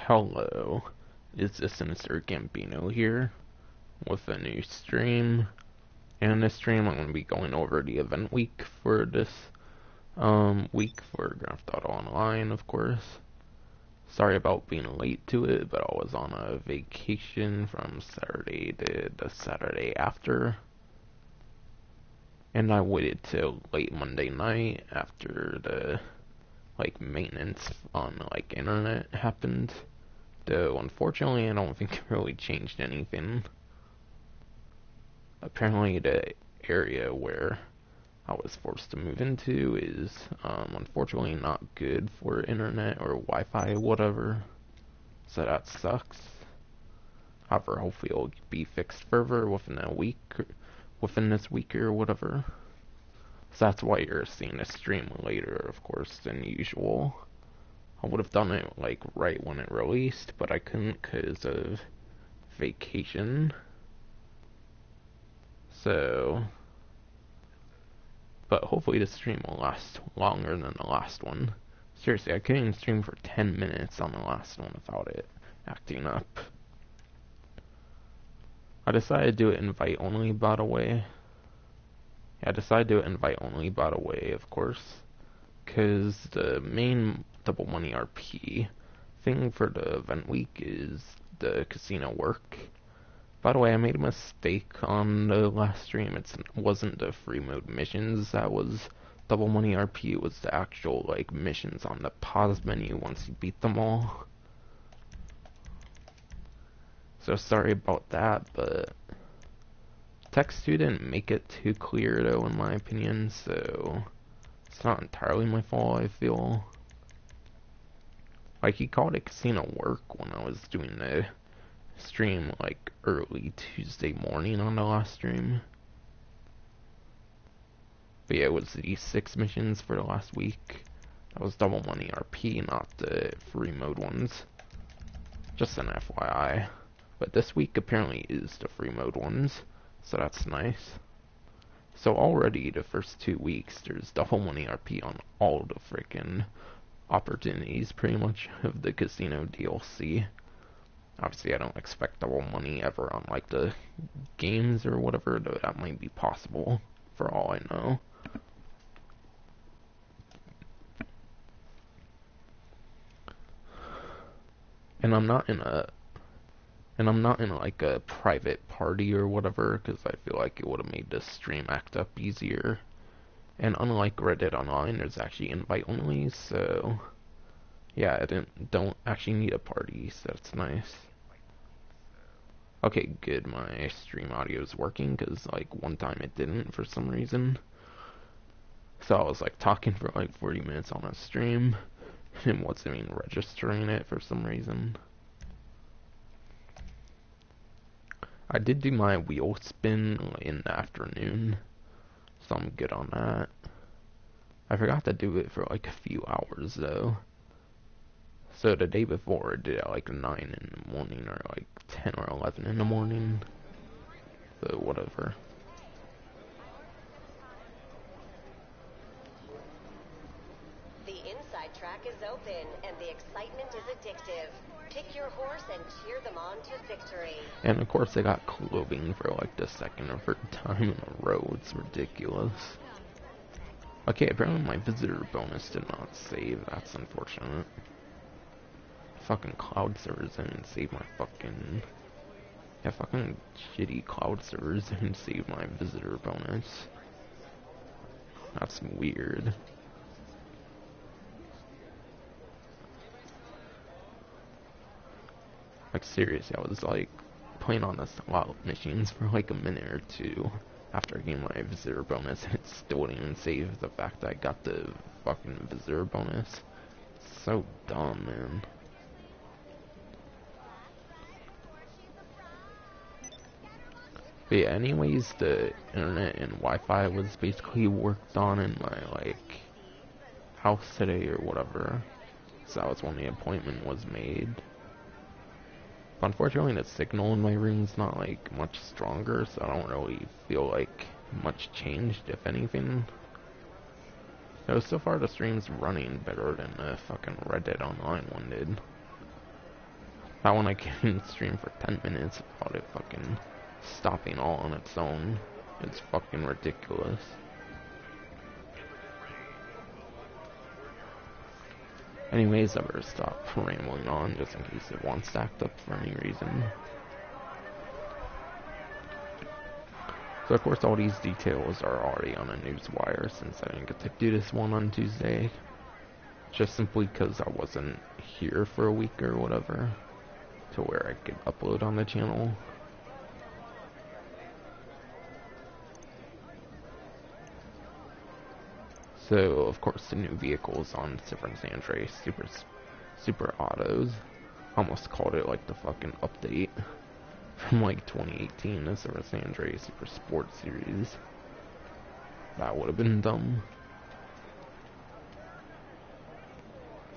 Hello, it's the Sinister Gambino here with a new stream. And in this stream, I'm going to be going over the event week for this week for Grand Theft Auto Online, of course. Sorry about being late to it, but I was on a vacation from Saturday to the Saturday after. And I waited till late Monday night after the maintenance on internet happened. Though unfortunately I don't think it really changed anything. Apparently the area where I was forced to move into is unfortunately not good for internet or Wi-Fi or whatever. So that sucks. However, hopefully it'll be fixed further within this week or whatever. So that's why you're seeing this stream later, of course, than usual. I would have done it right when it released, but I couldn't because of vacation. So, but hopefully this stream will last longer than the last one. Seriously, I couldn't even stream for 10 minutes on the last one without it acting up. I decided to do it invite only, by the way. Yeah, I decided to do it invite only, by the way, of course. Because the main double money RP thing for the event week is the casino work. By the way, I made a mistake on the last stream. It wasn't the free mode missions that was double money RP. It was the actual missions on the pause menu once you beat them all. So sorry about that, but text 2 didn't make it too clear though, in my opinion, so it's not entirely my fault, I feel. He called it casino work when I was doing the stream early Tuesday morning on the last stream. But yeah, it was these 6 missions for the last week. That was double money RP, not the free mode ones. Just an FYI. But this week apparently is the free mode ones, so that's nice. So already the first 2 weeks, there's double money RP on all the frickin' opportunities, pretty much, of the casino DLC. Obviously, I don't expect double money ever on the games or whatever, though that might be possible, for all I know. And I'm not in a a private party or whatever, because I feel like it would have made this stream act up easier. And unlike Reddit Online, there's actually invite only, so yeah, I don't actually need a party, so that's nice. Okay, good, my stream audio is working, because one time it didn't for some reason. So I was talking for 40 minutes on a stream, and wasn't even registering it for some reason. I did do my wheel spin in the afternoon, so I'm good on that. I forgot to do it for a few hours though. So the day before I did it at 9 in the morning or 10 or 11 in the morning. But whatever. The inside track is open and the excitement is addictive. Pick your horse and cheer them on to victory. And of course I got clothing for the second or third time in a row. It's ridiculous. Okay, apparently my visitor bonus did not save. That's unfortunate. Fucking cloud servers didn't save my fucking... Yeah, fucking shitty cloud servers didn't save my visitor bonus. That's weird. Seriously, I was playing on the slot machines for a minute or two after I gained my visitor bonus, and it still didn't even save the fact that I got the fucking visitor bonus. It's so dumb, man. But yeah, anyways, the internet and Wi-Fi was basically worked on in my house today or whatever. So that was when the appointment was made. But unfortunately, the signal in my room's not much stronger, so I don't really feel much changed, if anything. No, so far the stream's running better than the fucking Reddit Online one did. That one I can stream for 10 minutes without it fucking stopping all on its own. It's fucking ridiculous. Anyways, I better stop rambling on just in case it wants stacked up for any reason. So of course all these details are already on a newswire since I didn't get to do this one on Tuesday. Just simply because I wasn't here for a week or whatever, to where I could upload on the channel. So of course the new vehicles on Super San Andreas Super Autos, almost called it like the fucking update from like 2018, the Super San Andreas Super Sport Series. That would have been dumb.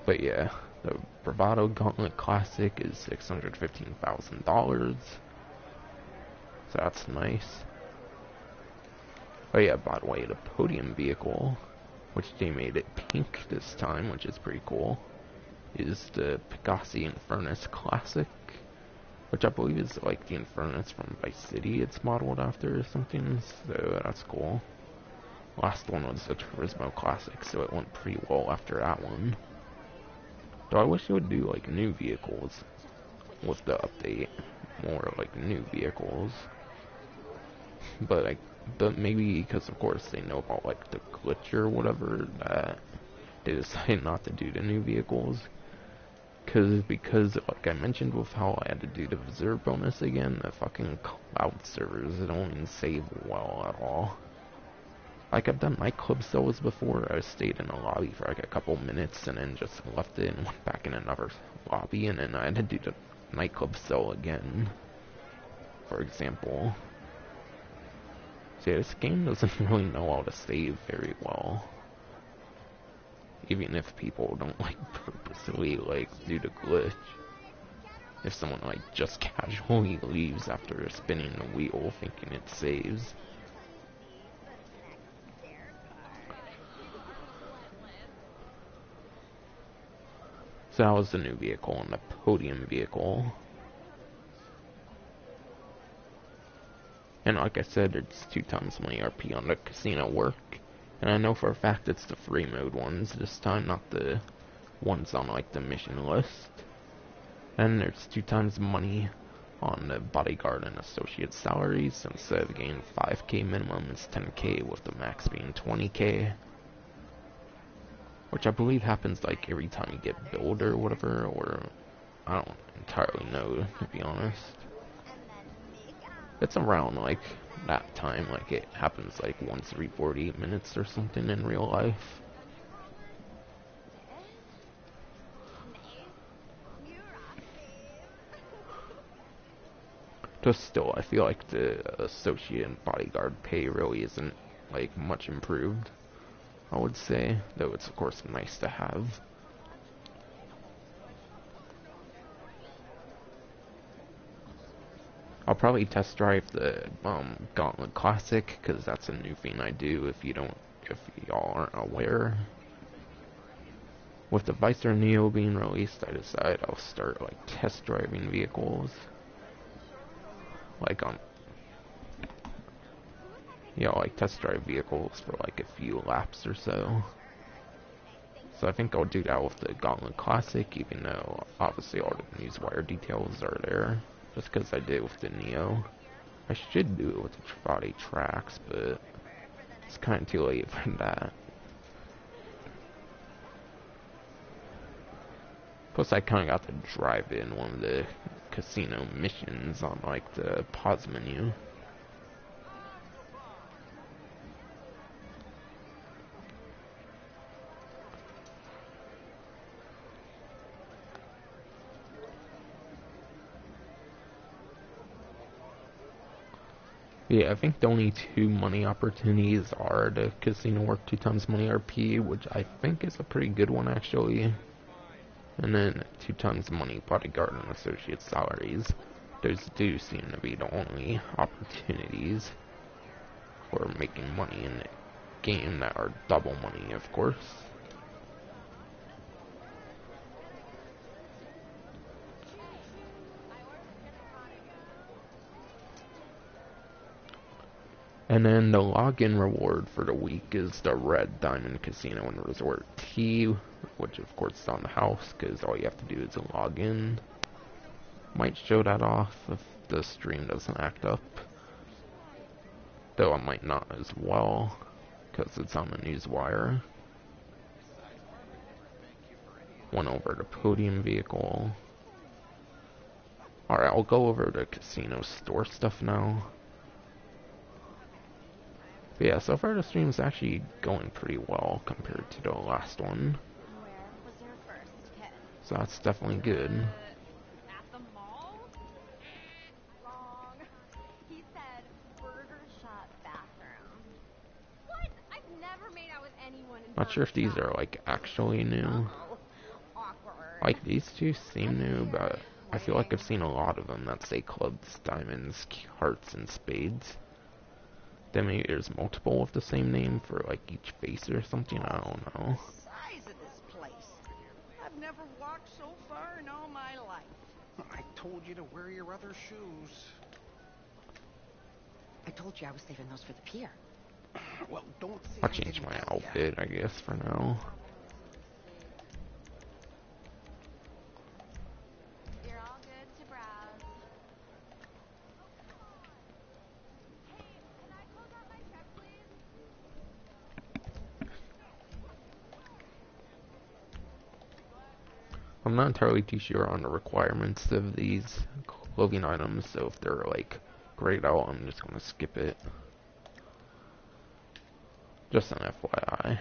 But yeah, the Bravado Gauntlet Classic is $615,000. So that's nice. Oh yeah, by the way, the podium vehicle, which they made it pink this time, which is pretty cool, is the Pegassi Infernus Classic, which I believe is like the Infernus from Vice City it's modeled after or something, so that's cool. Last one was the Turismo Classic, so it went pretty well after that one. Though I wish it would do like new vehicles with the update, more like new vehicles. But maybe because of course they know about like the glitch or whatever, that they decided not to do the new vehicles. Because like I mentioned with how I had to do the visitor bonus again, the fucking cloud servers don't even save well at all. Like I've done nightclub sales before. I stayed in a lobby for like a couple minutes and then just left it and went back in another lobby, and then I had to do the nightclub sale again, for example. So yeah, this game doesn't really know how to save very well. Even if people don't like purposely like do the glitch. If someone like just casually leaves after spinning the wheel thinking it saves. So that was the new vehicle and the podium vehicle. And like I said, it's 2 times my RP on the casino work. And I know for a fact it's the free mode ones this time, not the ones on like the mission list. And there's 2 times money on the bodyguard and associate salaries, so instead of getting 5k minimum, it's 10k with the max being 20k. Which I believe happens like every time you get billed or whatever, or I don't entirely know, to be honest. It's around like that time, like it happens like once every 48 minutes or something in real life. Just still, I feel like the associate and bodyguard pay really isn't like much improved, I would say, though it's of course nice to have. I'll probably test drive the Gauntlet Classic, because that's a new thing I do if y'all aren't aware. With the Vicer Neo being released, I decided I'll start like test driving vehicles. Like like test drive vehicles for like a few laps or so. So I think I'll do that with the Gauntlet Classic, even though obviously all the newswire details are there, just because I did with the Neo. I should do it with the Trivati tracks, but it's kind of too late for that. Plus I kind of got to drive in one of the casino missions on like the pause menu. Yeah, I think the only 2 money opportunities are the casino work 2 times money RP, which I think is a pretty good one actually. And then 2 times money bodyguard and associate salaries. Those do seem to be the only opportunities for making money in the game that are double money, of course. And then the login reward for the week is the Red Diamond Casino and Resort T, which of course is on the house, because all you have to do is log in. Might show that off if the stream doesn't act up. Though I might not as well, because it's on the newswire. Went over the podium vehicle. Alright, I'll go over the casino store stuff now. But yeah, so far the stream's actually going pretty well compared to the last one. Where was your first kiss? So that's definitely good. At the mall? Wrong. He said burger shop bathroom. What? I've never made out with anyone in Not sure if these Burger are like actually new. Shop. Awkward. Like these two seem new, but I feel like I've seen a lot of them that say clubs, diamonds, hearts, and spades. Then maybe there's multiple of the same name for like each face or something, I don't know. Size of this place. I've never walked so far in all my life. I told you to wear your other shoes. I told you I was saving those for the pier. Well, don't say I'll I change didn't my tell ya. outfit, I guess, for now. You're all good to browse. Hey, can I close out my check, please? I'm not entirely too sure on the requirements of these clothing items, so if they're like grayed out, I'm just gonna skip it. Just an FYI.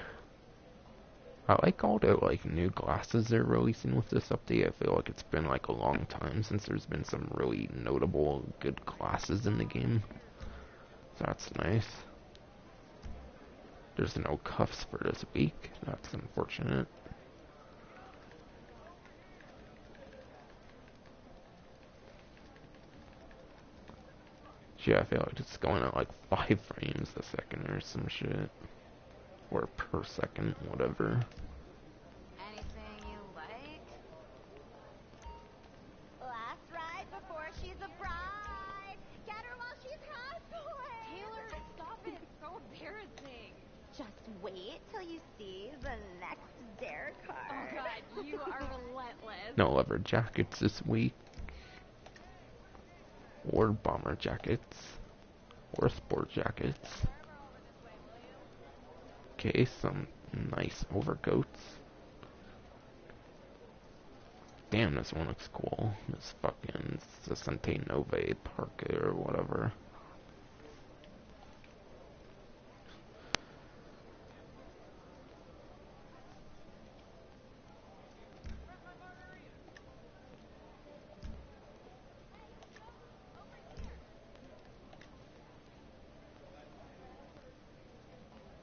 I like all the like new glasses they're releasing with this update. I feel like it's been like a long time since there's been some really notable good glasses in the game. So that's nice. There's no cuffs for this week. That's unfortunate. Yeah, I feel like it's going at like 5 frames a second or some shit. Or per second, whatever. Anything you like? Last ride before she's a bride. Get her while she's halfway. Taylor, stop it. It's so embarrassing. Just wait till you see the next dare card. Oh god, you are relentless. No leather jackets this week. Or bomber jackets. Or sport jackets. Okay, some nice overcoats. Damn, this one looks cool. This fucking Sesente Nove Parka or whatever.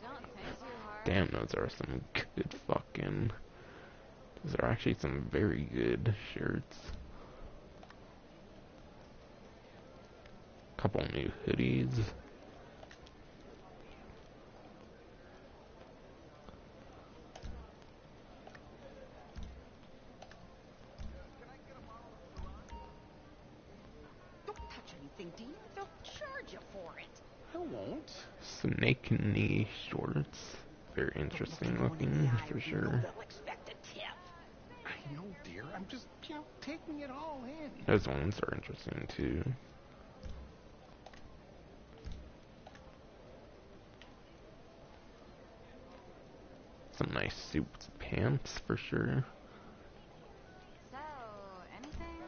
Don't think too hard. Damn, those are some good fucking... Those are actually some very good shirts. Couple new hoodies. Don't touch anything, Dean. They'll charge you for it. I won't. Snake knee shorts. Very interesting Look anyone in looking, the eye, for you know sure. they'll expect a tip. I know, dear. I'm just, taking it all in. Those ones are interesting too. Some nice suits, pants for sure. So, anything?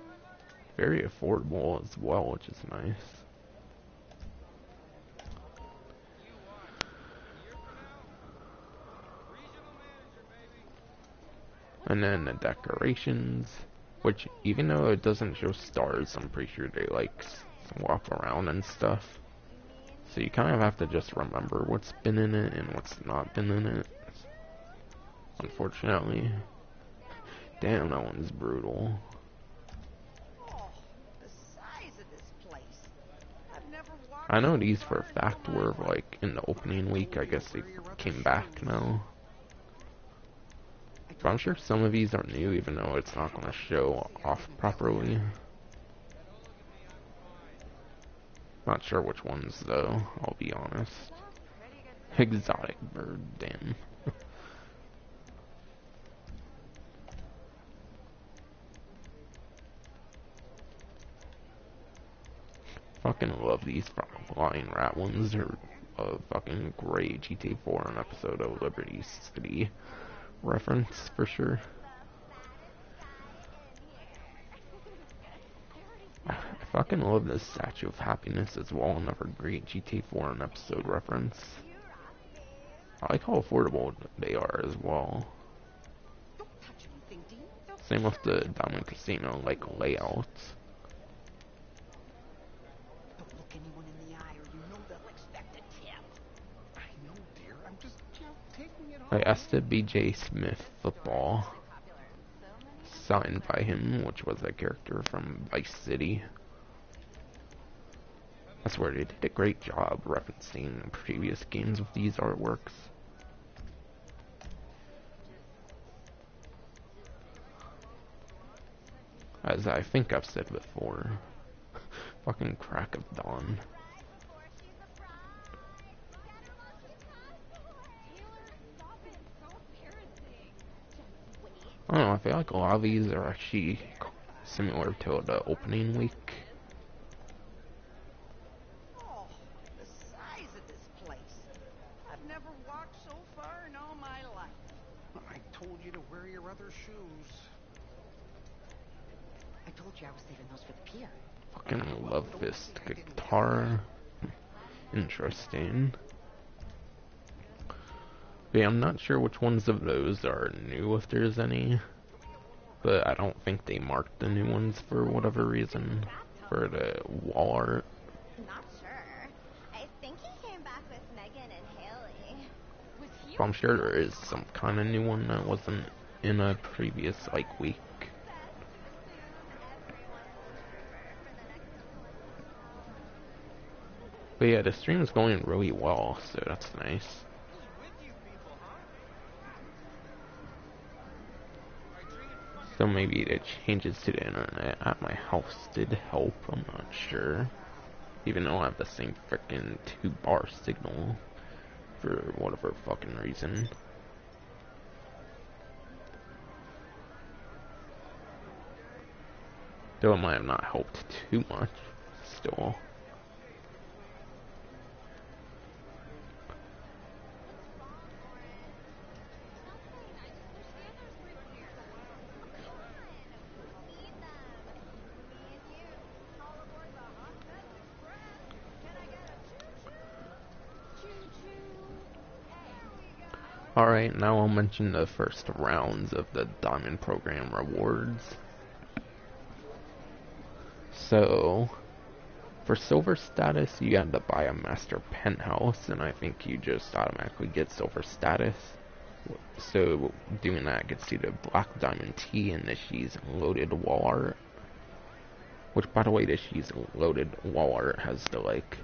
Very affordable as well, which is nice. And then the decorations, which even though it doesn't show stars, I'm pretty sure they like swap around and stuff. So you kind of have to just remember what's been in it and what's not been in it. Unfortunately. Damn, that one's brutal. Oh, the size of this place. I've never walked I know so these for far a in all fact my were life. like in the opening week. I guess they came back now. But I'm sure some of these are new, even though it's not going to show off properly. Not sure which ones though, I'll be honest. Exotic bird, damn. Fucking love these flying rat ones. They're a fucking great GTA 4 an episode of Liberty City reference for sure. I fucking love this Statue of Happiness as well, another great GTA 4 an episode reference. I like how affordable they are as well. Same with the Diamond Casino, like, layouts. Don't look anyone in the eye or you know they'll expect a tip. I know, dear. I'm just, taking it I all. asked the BJ Smith football, signed by him, which was a character from Vice City. I swear they did a great job referencing previous games with these artworks. As I think I've said before, fucking crack of dawn. I don't know, I feel like a lot of these are actually similar to the opening week. Oh, the size of this place. I've never walked so far in all my life. I told you to wear your other shoes. I told you I was saving those for the pier. Fucking love this guitar. Interesting. But yeah, I'm not sure which ones of those are new, if there's any. But I don't think they marked the new ones for whatever reason. For the wall art. Not sure. I think he came back with Megan and Haley. Was he? But I'm sure there is some kind of new one that wasn't in a previous, like, week. But yeah, the stream is going really well, so that's nice. So maybe the changes to the internet at my house did help, I'm not sure. Even though I have the same frickin' 2-bar signal for whatever fucking reason. Though it might have not helped too much, still. Alright, now I'll mention the first rounds of the Diamond Program rewards. So, for silver status, you had to buy a master penthouse, and I think you just automatically get silver status. So, doing that gets you the black diamond tee and the She's Loaded wall art. Which, by the way, the She's Loaded wall art has the, like,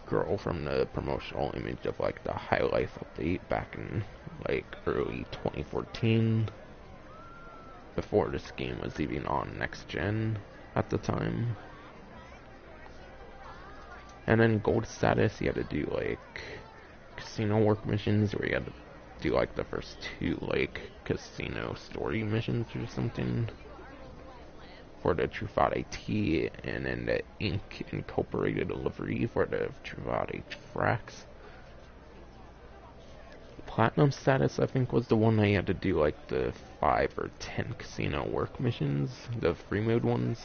girl from the promotional image of, like, the High Life update back in, like, early 2014. Before this game was even on next gen at the time. And then gold status, you had to do, like, casino work missions, where you had to do, like, the first 2, like, casino story missions or something. For the Truffaut T, and then the Ink Incorporated livery for the Truffaut Frax. Platinum status, I think, was the one that you had to do, like, the 5 or 10 casino work missions, the free mode ones.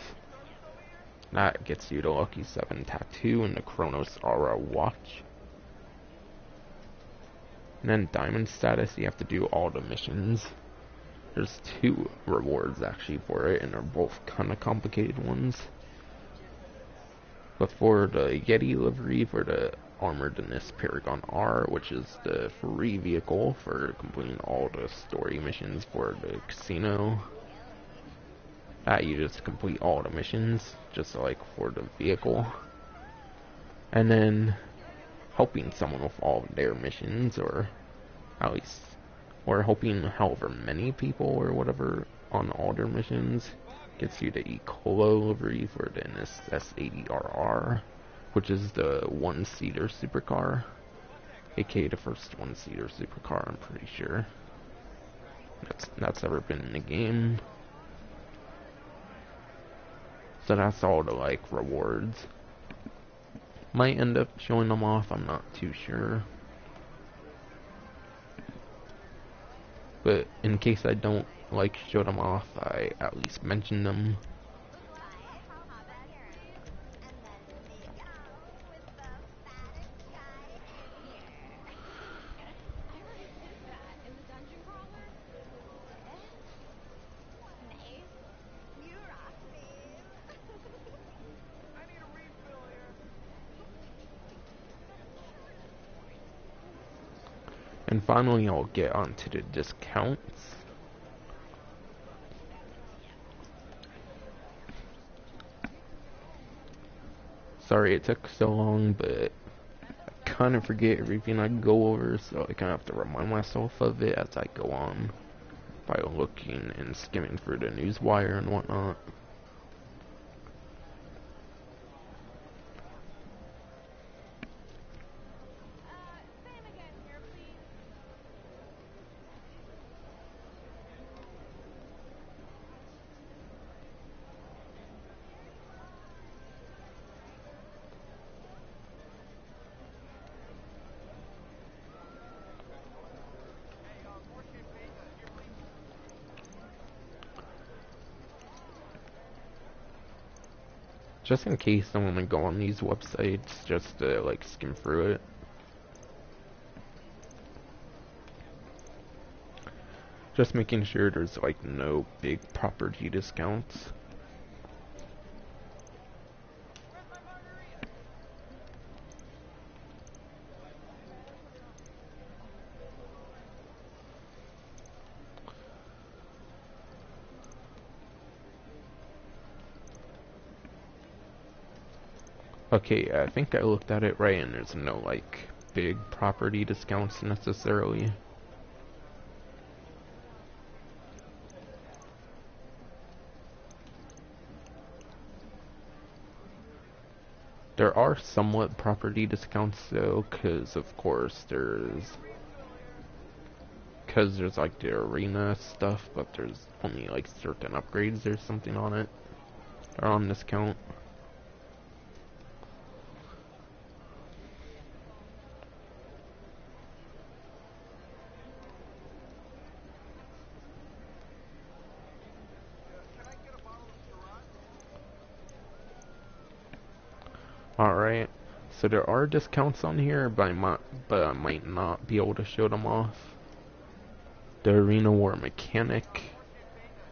That gets you the Lucky 7 tattoo and the Chronos Aura watch. And then diamond status, you have to do all the missions. There's 2 rewards actually for it, and they're both kind of complicated ones. But for the Yeti livery, for the Armored Dennis Paragon R, which is the free vehicle for completing all the story missions for the casino, you just complete all the missions, just like for the vehicle. And then helping someone with all of their missions, or at least, or helping however many people or whatever on all their missions, gets you the Ecolo livery for the NSS 80RR. which is the one-seater supercar, aka the first one-seater supercar, I'm pretty sure. That's ever been in the game. So that's all the like rewards. Might end up showing them off, I'm not too sure. But in case I don't like show them off, I at least mention them. And finally, I'll get onto the discounts. Sorry it took so long, but I kind of forget everything I go over, so I kind of have to remind myself of it as I go on by looking and skimming through the news wire and whatnot. Just in case I want to go on these websites, just to like skim through it. Just making sure there's like no big property discounts. Okay, I think I looked at it right and there's no like big property discounts necessarily. There are somewhat property discounts though, because of course there's like the arena stuff, but there's only like certain upgrades or something on it are on discount. Alright, so there are discounts on here, but I might not be able to show them off. The Arena War Mechanic.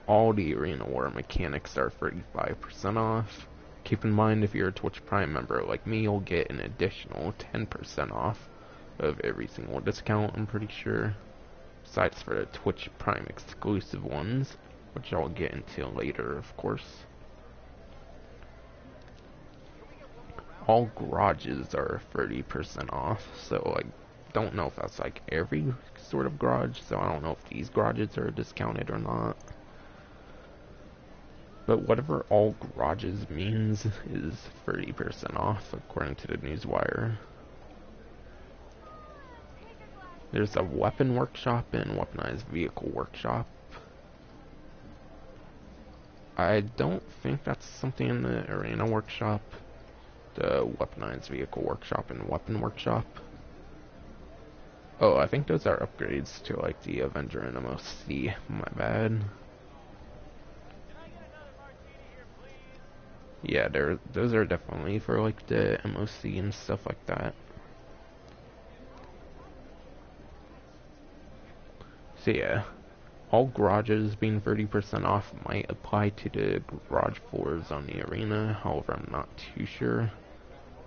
All the Arena War Mechanics are 35% off. Keep in mind, if you're a Twitch Prime member like me, you'll get an additional 10% off of every single discount, I'm pretty sure. Besides for the Twitch Prime exclusive ones, which I'll get into later, of course. All garages are 30% off, so I don't know if that's like every sort of garage, so I don't know if these garages are discounted or not. But whatever all garages means is 30% off, according to the newswire. There's a weapon workshop and weaponized vehicle workshop. I don't think that's something in the arena workshop. The weaponized vehicle workshop and weapon workshop. Oh, I think those are upgrades to like the Avenger and MOC. My bad. Yeah, those are definitely for like the MOC and stuff like that. So yeah, all garages being 30% off might apply to the garage floors on the arena, however I'm not too sure.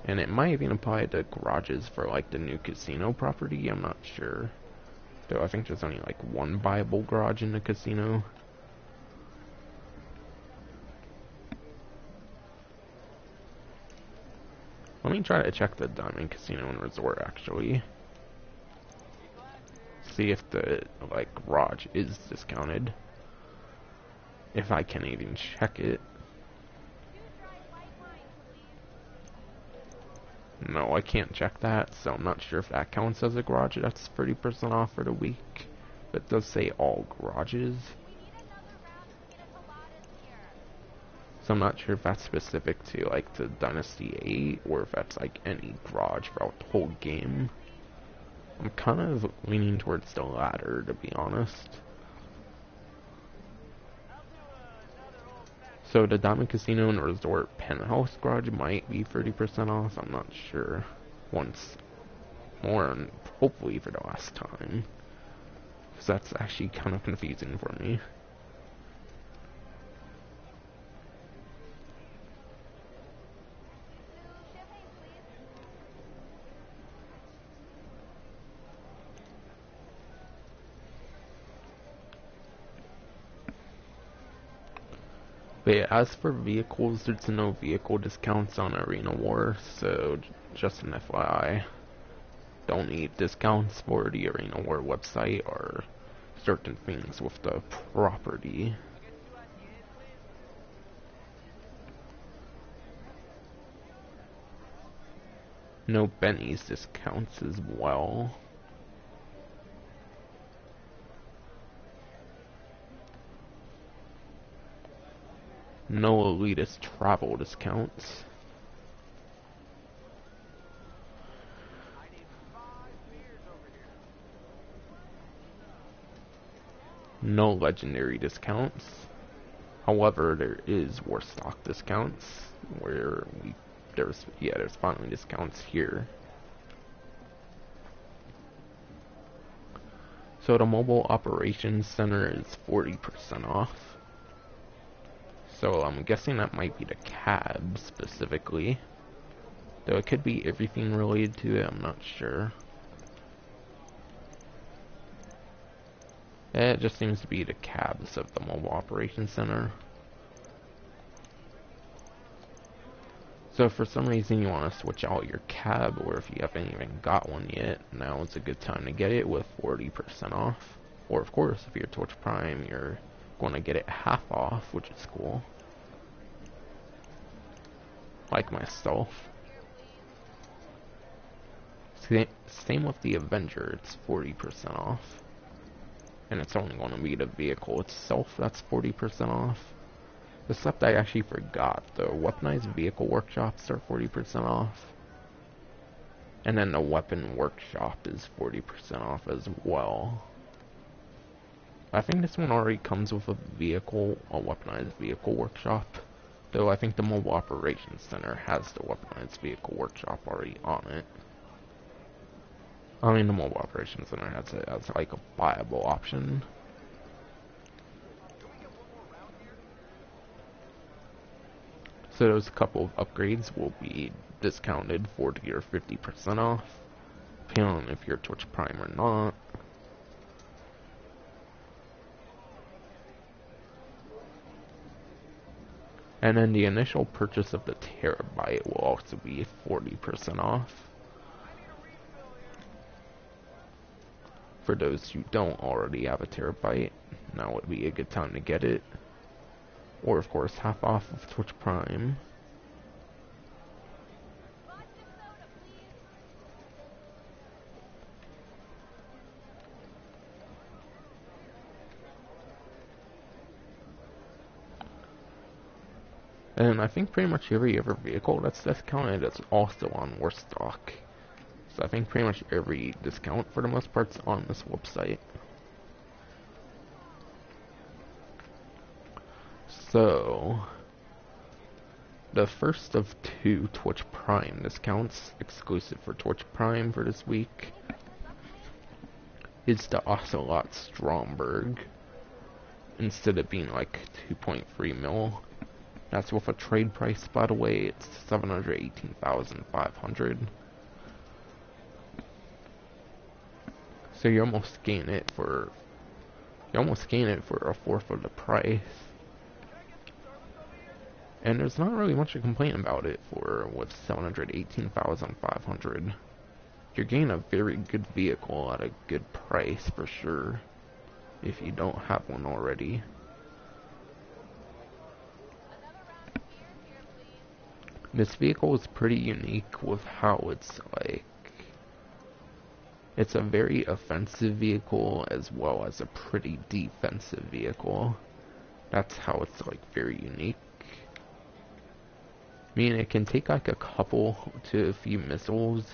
And it might even apply to garages for like the new casino property, I'm not sure. Though I think there's only like one viable garage in the casino. Let me try to check the Diamond Casino and Resort actually. See if the like garage is discounted. If I can even check it. No, I can't check that, so I'm not sure if that counts as a garage. That's 30% off for the week. But it does say all garages. So I'm not sure if that's specific to like the Dynasty 8 or if that's like any garage throughout the whole game. I'm kind of leaning towards the latter, to be honest. So the Diamond Casino and Resort Penthouse garage might be 30% off. I'm not sure. Once more, and hopefully for the last time. Because that's actually kind of confusing for me. But yeah, as for vehicles, there's no vehicle discounts on Arena War, so just an FYI. Don't need discounts for the Arena War website or certain things with the property. No Benny's discounts as well. No elitist travel discounts. No legendary discounts. However, there is Warstock discounts where there's finally discounts here. So the Mobile Operations Center is 40% off. So I'm guessing that might be the cab specifically. Though it could be everything related to it, I'm not sure. It just seems to be the cabs of the Mobile Operations Center. So if for some reason you want to switch out your cab, or if you haven't even got one yet, now is a good time to get it with 40% off. Or of course, if you're Twitch Prime, you're going to get it half off, which is cool. Like myself. Same with the Avenger, it's 40% off. And it's only going to be the vehicle itself that's 40% off. Except I actually forgot, the weaponized vehicle workshops are 40% off. And then the weapon workshop is 40% off as well. I think this one already comes with a weaponized vehicle workshop. Though I think the Mobile Operations Center has the weaponized vehicle workshop already on it. I mean, the Mobile Operations Center has it as like a viable option. So those couple of upgrades will be discounted 40 or 50% off, depending on if you're Twitch Prime or not. And then the initial purchase of the Terabyte will also be 40% off. For those who don't already have a Terabyte, now would be a good time to get it. Or of course, half off of Twitch Prime. And I think pretty much every other vehicle that's discounted is also on Warstock. So I think pretty much every discount for the most part is on this website. So the first of two Twitch Prime discounts, exclusive for Twitch Prime for this week, is the Ocelot Stromberg. Instead of being like 2.3 mil. That's with a trade price, by the way, it's 718,500. So you almost gain it for a fourth of the price. And there's not really much to complain about it for with 718,500. You're getting a very good vehicle at a good price for sure, if you don't have one already. This vehicle is pretty unique with how it's like, it's a very offensive vehicle as well as a pretty defensive vehicle. That's how it's like very unique. I mean, it can take like a couple to a few missiles,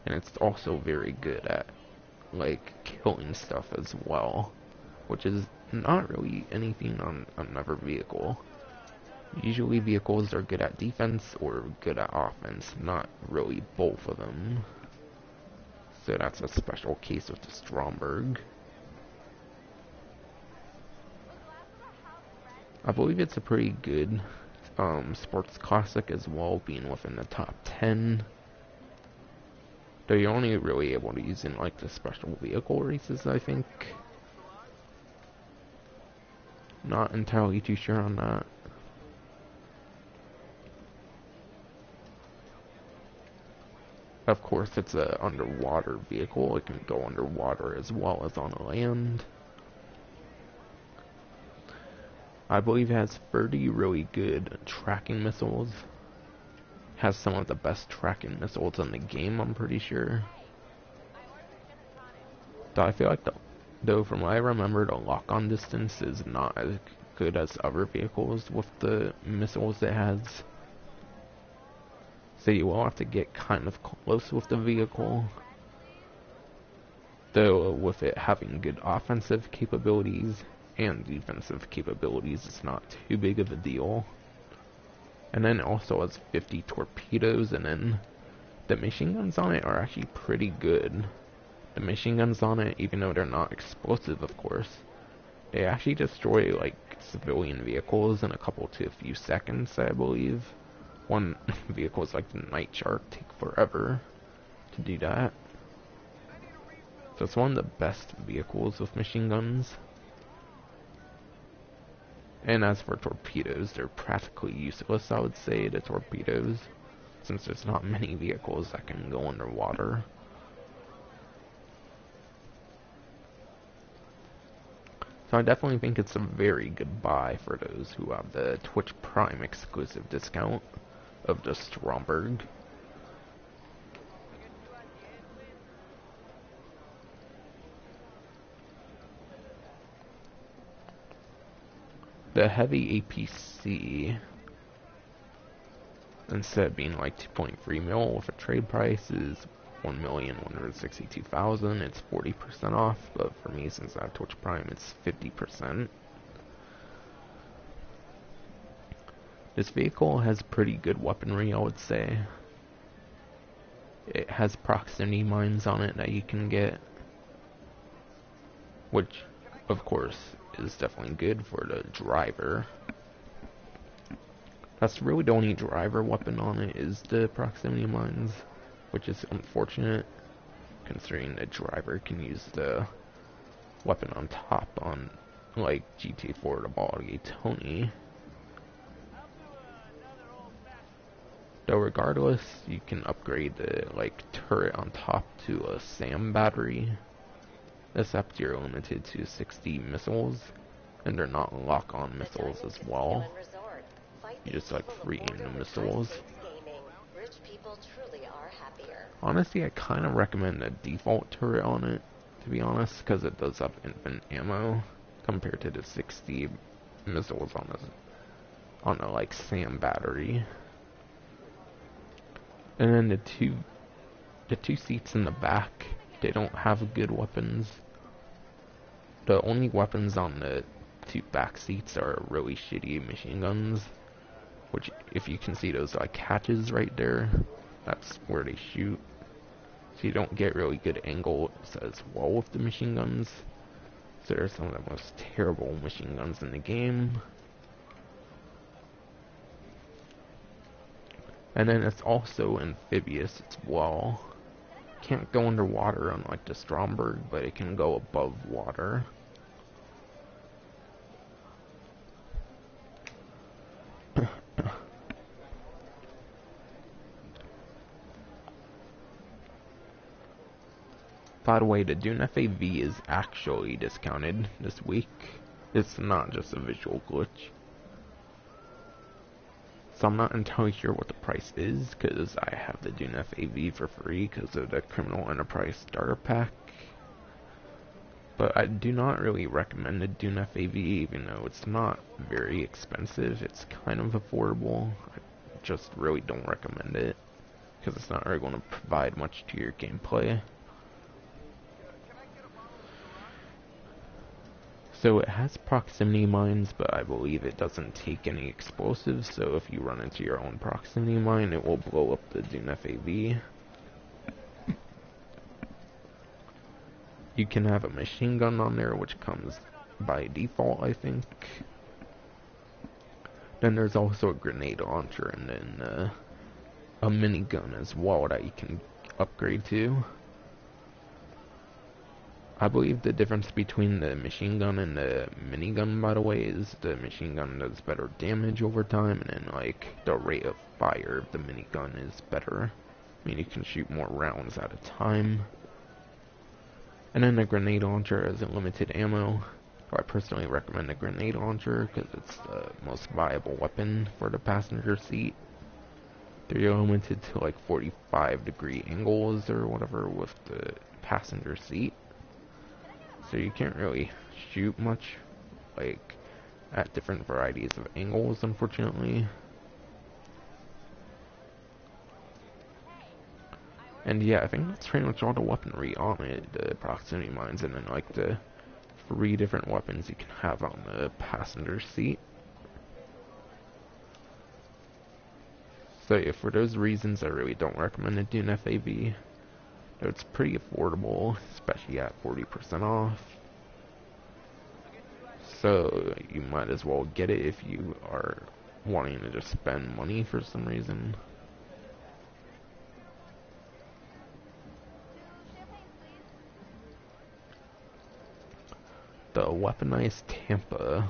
and it's also very good at like killing stuff as well, which is not really anything on another vehicle. Usually vehicles are good at defense or good at offense, not really both of them. So that's a special case with the Stromberg. I believe it's a pretty good sports classic as well, being within the top 10. Though you're only really able to use in like the special vehicle races, I think. Not entirely too sure on that. Of course, it's an underwater vehicle. It can go underwater as well as on land. I believe it has 30 really good tracking missiles. Has some of the best tracking missiles in the game, I'm pretty sure. Though I feel like, though from what I remember, the lock-on distance is not as good as other vehicles with the missiles it has. So you will have to get kind of close with the vehicle. Though with it having good offensive capabilities and defensive capabilities, it's not too big of a deal. And then it also has 50 torpedoes, and then the machine guns on it are actually pretty good. The machine guns on it, even though they're not explosive, of course, they actually destroy like civilian vehicles in a couple to a few seconds, I believe. One vehicles like the Night Shark take forever to do that. So it's one of the best vehicles with machine guns. And as for torpedoes, they're practically useless, I would say, the torpedoes, since there's not many vehicles that can go underwater. So I definitely think it's a very good buy for those who have the Twitch Prime exclusive discount of the Stromberg. The heavy APC, instead of being like 2.3 mil with a trade price, is 1,162,000. It's 40% off, but for me, since I have Twitch Prime, it's 50%. This vehicle has pretty good weaponry, I would say. It has proximity mines on it that you can get, which, of course, is definitely good for the driver. That's really the only driver weapon on it, is the proximity mines, which is unfortunate, considering the driver can use the weapon on top on, like, GTA 4 the Ball Tony. Though regardless, you can upgrade the, like, turret on top to a SAM battery. Except you're limited to 60 missiles, and they're not lock-on missiles as well. You just like free aim the missiles. Honestly, I kind of recommend the default turret on it, to be honest, because it does have infinite ammo compared to the 60 missiles on the like SAM battery. And then the two seats in the back, they don't have good weapons. The only weapons on the two back seats are really shitty machine guns, which, if you can see those like hatches right there, that's where they shoot. So you don't get really good angles as well with the machine guns. So they're some of the most terrible machine guns in the game. And then it's also amphibious as well. Can't go underwater unlike the Stromberg, but it can go above water. By the way, the Dune FAV is actually discounted this week. It's not just a visual glitch. So I'm not entirely sure what the price is, because I have the Dune FAV for free because of the Criminal Enterprise Starter Pack. But I do not really recommend the Dune FAV, even though it's not very expensive. It's kind of affordable. I just really don't recommend it, because it's not really going to provide much to your gameplay. So it has proximity mines, but I believe it doesn't take any explosives, so if you run into your own proximity mine, it will blow up the Dune FAV. You can have a machine gun on there, which comes by default, I think. Then there's also a grenade launcher, and then a minigun as well that you can upgrade to. I believe the difference between the machine gun and the minigun, by the way, is the machine gun does better damage over time, and then, like, the rate of fire of the minigun is better. I mean, you can shoot more rounds at a time. And then the grenade launcher has limited ammo. I personally recommend the grenade launcher because it's the most viable weapon for the passenger seat. They're limited to like 45-degree angles or whatever with the passenger seat. So you can't really shoot much, like, at different varieties of angles, unfortunately. And yeah, I think that's pretty much all the weaponry on it, the proximity mines, and then like the 3 different weapons you can have on the passenger seat. So yeah, for those reasons, I really don't recommend the Dune FAV. It's pretty affordable, especially at 40% off. So you might as well get it if you are wanting to just spend money for some reason. The weaponized Tampa.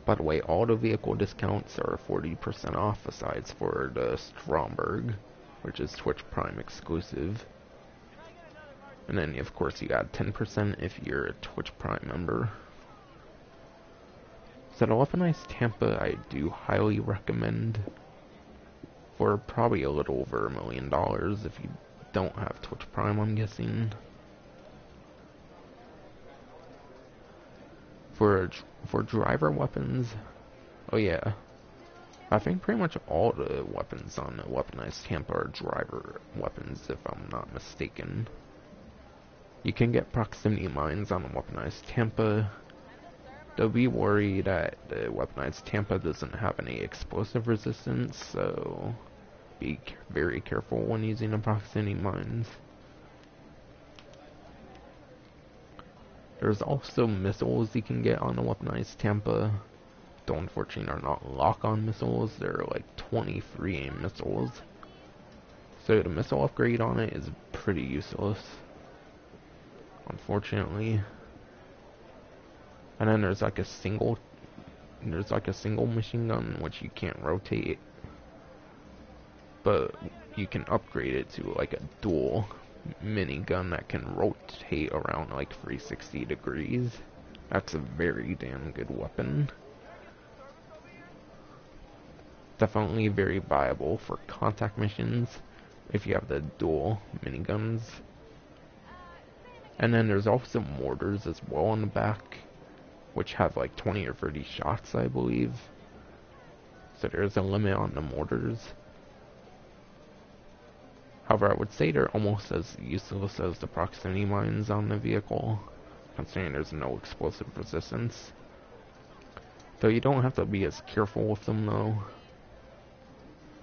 By the way, all the vehicle discounts are 40% off besides for the Stromberg, which is Twitch Prime exclusive. And then, of course, you add 10% if you're a Twitch Prime member. So the weaponized Tampa I do highly recommend for probably a little over $1 million if you don't have Twitch Prime, I'm guessing. For driver weapons, oh yeah, I think pretty much all the weapons on the weaponized Tampa are driver weapons, if I'm not mistaken. You can get proximity mines on the weaponized Tampa. Don't be worried that the weaponized Tampa doesn't have any explosive resistance, so be very careful when using the proximity mines. There's also missiles you can get on the weaponized Tampa. Though unfortunately are not lock-on missiles, they're like 23 missiles. So the missile upgrade on it is pretty useless, unfortunately. And then there's like a single machine gun which you can't rotate, but you can upgrade it to like a dual minigun that can rotate around like 360 degrees. That's a very damn good weapon. Definitely very viable for contact missions if you have the dual miniguns. And then there's also mortars as well on the back, which have like 20 or 30 shots, I believe. So there's a limit on the mortars. However, I would say they're almost as useless as the proximity mines on the vehicle, considering there's no explosive resistance. Though you don't have to be as careful with them though.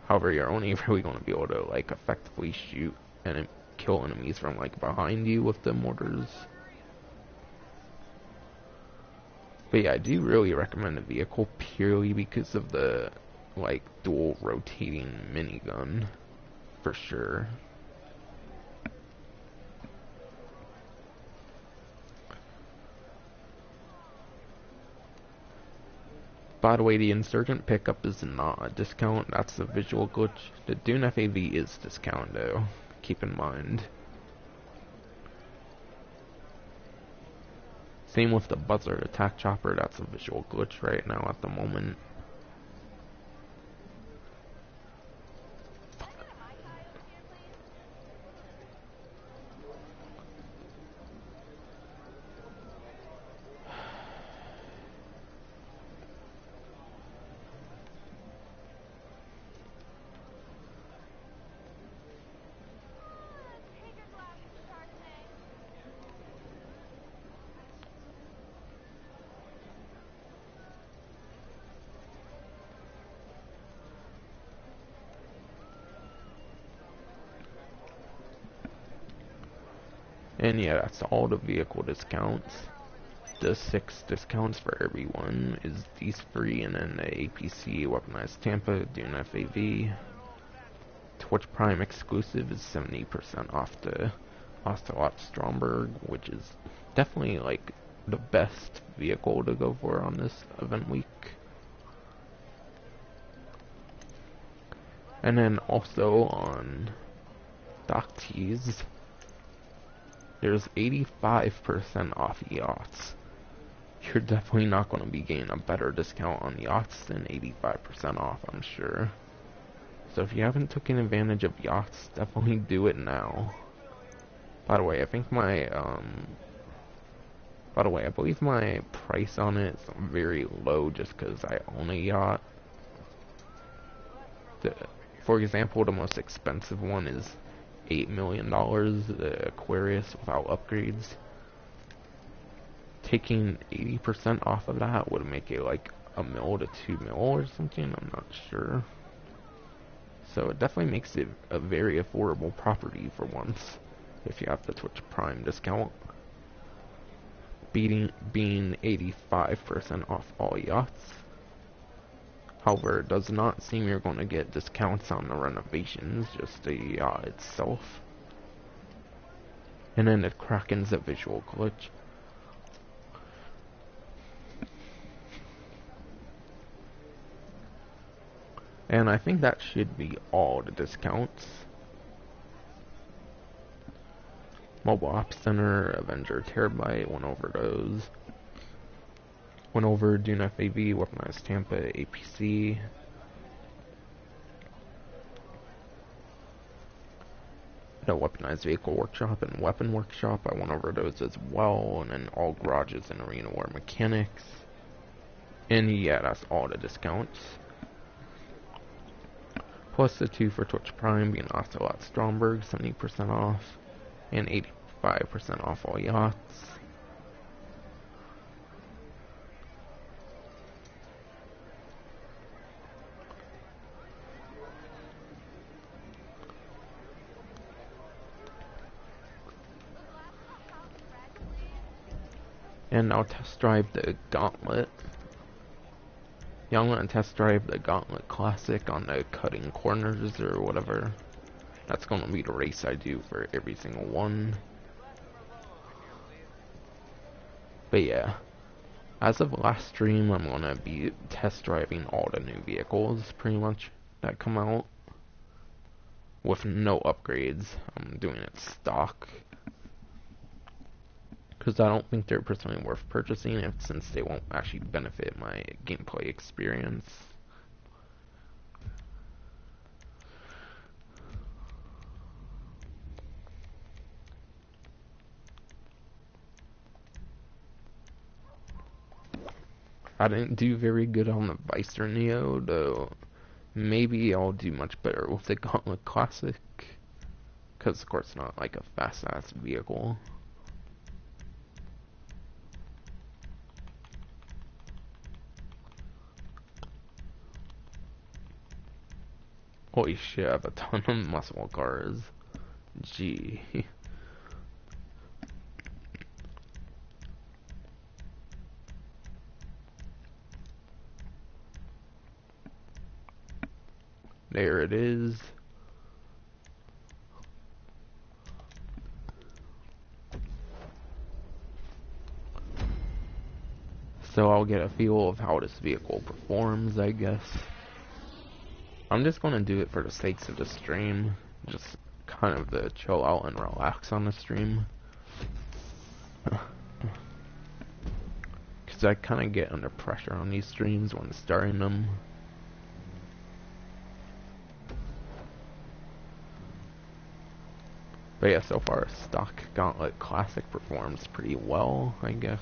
However, you're only really going to be able to like effectively shoot and kill enemies from like behind you with the mortars. But yeah, I do really recommend the vehicle purely because of the like dual rotating minigun, for sure. By the way, the Insurgent pickup is not a discount, that's a visual glitch. The Dune FAV is discount though, keep in mind. Same with the Buzzard attack chopper, that's a visual glitch right now at the moment. And yeah, that's all the vehicle discounts. The 6 discounts for everyone is these 3, and then the APC, Weaponized Tampa, Dune FAV. Twitch Prime exclusive is 70% off the Ocelot Stromberg, which is definitely like the best vehicle to go for on this event week. And then also on Dock Tees, there's 85% off yachts. You're definitely not going to be getting a better discount on yachts than 85% off, I'm sure. So if you haven't taken advantage of yachts, definitely do it now. By the way, I think my, I believe my price on it is very low just because I own a yacht. For example, the most expensive one is $8 million, the Aquarius without upgrades. Taking 80% off of that would make it like $1 mil to $2 mil or something, I'm not sure. So it definitely makes it a very affordable property for once, if you have the Twitch Prime discount. Being 85% off all yachts. However, it does not seem you're going to get discounts on the renovations, just the yacht itself. And then the Kraken's a visual glitch. And I think that should be all the discounts. Mobile Ops Center, Avenger Terabyte, went over those. Went over Dune FAV, Weaponized Tampa, APC. The Weaponized Vehicle Workshop and Weapon Workshop, I went over those as well. And then all garages and Arena War Mechanics. And yeah, that's all the discounts. Plus the 2 for Twitch Prime being Ocelot Stromberg, 70% off. And 85% off all yachts. And I'll test drive the Gauntlet. Yeah, I'm gonna test drive the Gauntlet Classic on the cutting corners or whatever. That's gonna be the race I do for every single one. But yeah, as of last stream, I'm gonna be test driving all the new vehicles pretty much that come out with no upgrades. I'm doing it stock. Because I don't think they're personally worth purchasing since they won't actually benefit my gameplay experience. I didn't do very good on the Vicer Neo, though maybe I'll do much better with the Gauntlet Classic. Because of course it's not like a fast-ass vehicle. Holy shit, I have a ton of muscle cars. Gee. There it is. So I'll get a feel of how this vehicle performs, I guess. I'm just gonna do it for the sakes of the stream. Just kind of to chill out and relax on the stream. Because I kind of get under pressure on these streams when starting them. But yeah, so far stock Gauntlet Classic performs pretty well, I guess.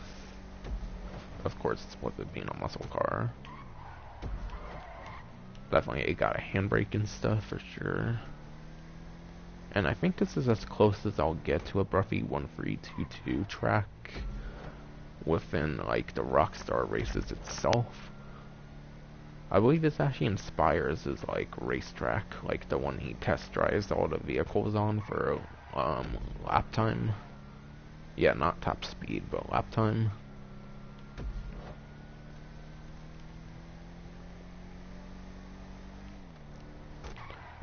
Of course, it's with it being a muscle car. Definitely it got a handbrake and stuff for sure. And I think this is as close as I'll get to a Bruffy 1322 track within like the Rockstar races itself. I believe this actually inspires his like racetrack, like the one he test drives all the vehicles on for lap time. Yeah, not top speed, but lap time.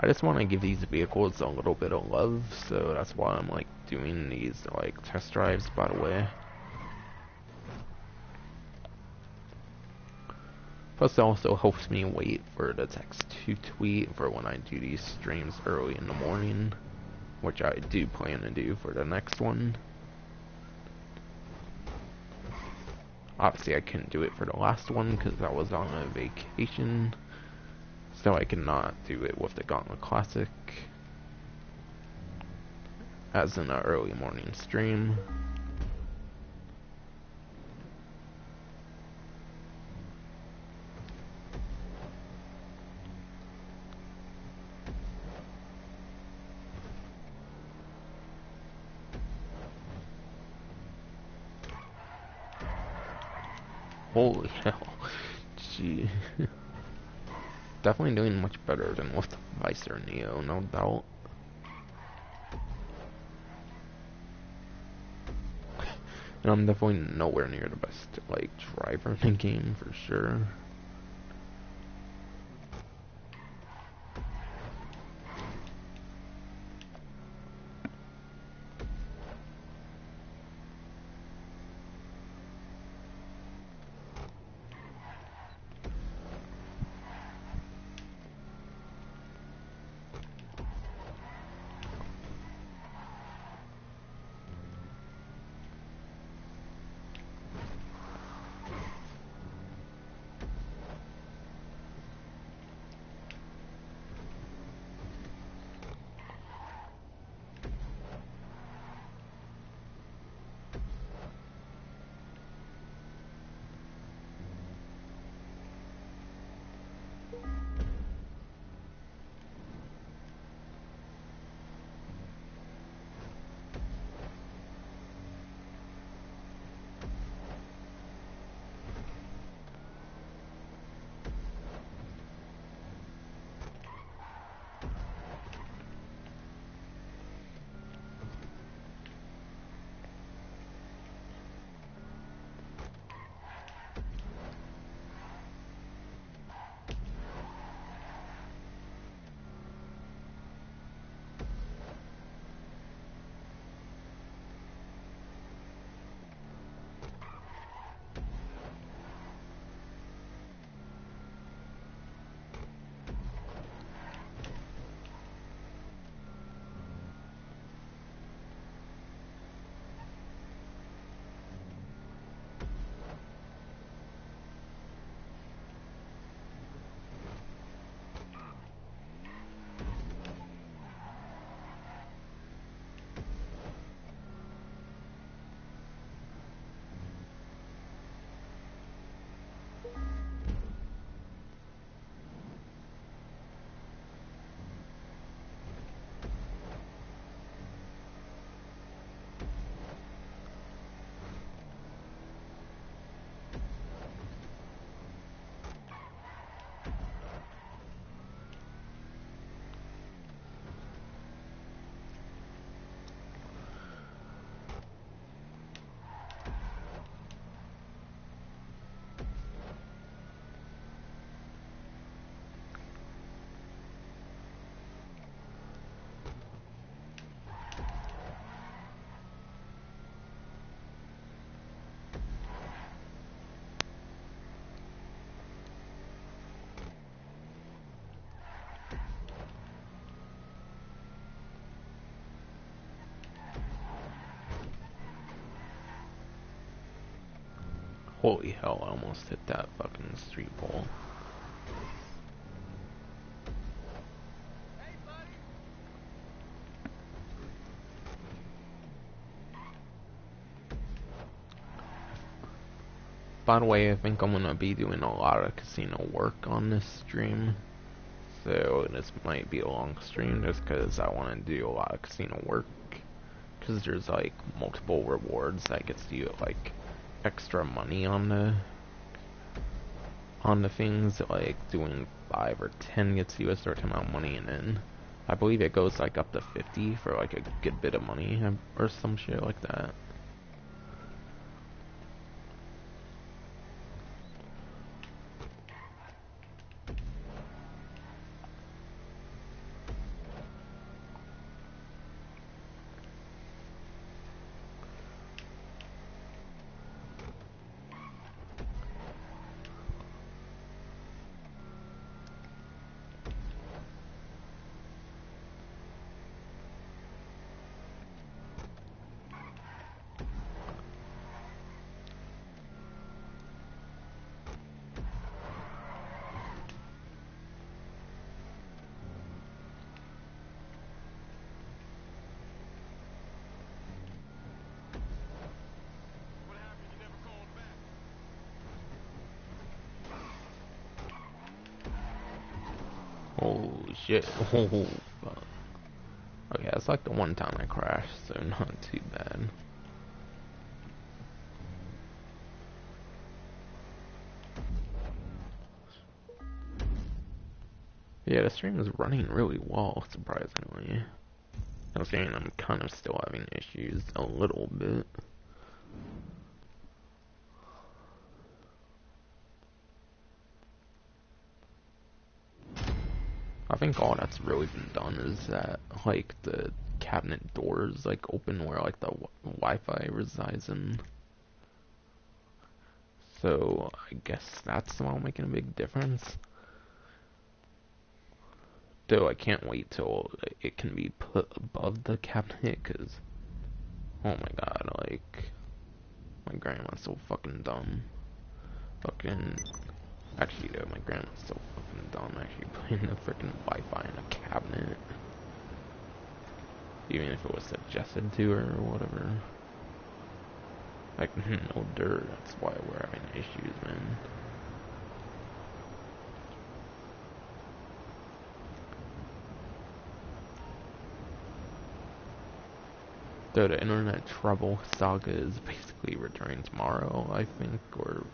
I just want to give these vehicles a little bit of love, so that's why I'm like doing these like test drives, by the way. Plus it also helps me wait for the text to tweet for when I do these streams early in the morning, which I do plan to do for the next one. Obviously I couldn't do it for the last one because I was on a vacation, so I cannot do it with the Gauntlet Classic as in an early morning stream. Holy hell. Gee. Definitely doing much better than with the Vicer Neo, no doubt. And I'm definitely nowhere near the best, like, driver in the game, for sure. Holy hell, I almost hit that fucking street pole. By the way, I think I'm gonna be doing a lot of casino work on this stream. So this might be a long stream just because I want to do a lot of casino work. Because there's like multiple rewards that gets you like extra money on the things. Like doing 5 or 10 gets you a certain amount of money, and then I believe it goes like up to 50 for like a good bit of money or some shit like that. Holy shit. Oh, fuck. Okay, that's like the one time I crashed, so not too bad. Yeah, the stream is running really well, surprisingly. I'm saying I'm kind of still having issues a little bit. I think all that's really been done is that, like, the cabinet doors, like, open where, like, the Wi-Fi resides in. So, I guess that's somehow making a big difference. Though I can't wait till it can be put above the cabinet, because, oh my god, like, my grandma's so fucking dumb. Fucking, actually, though, my grandma's so fucking dumb, actually, putting the freaking Wi-Fi in a cabinet. Even if it was suggested to her or whatever. Like, no dirt, that's why we're having issues, man. Though the internet trouble saga is basically returning tomorrow, I think, or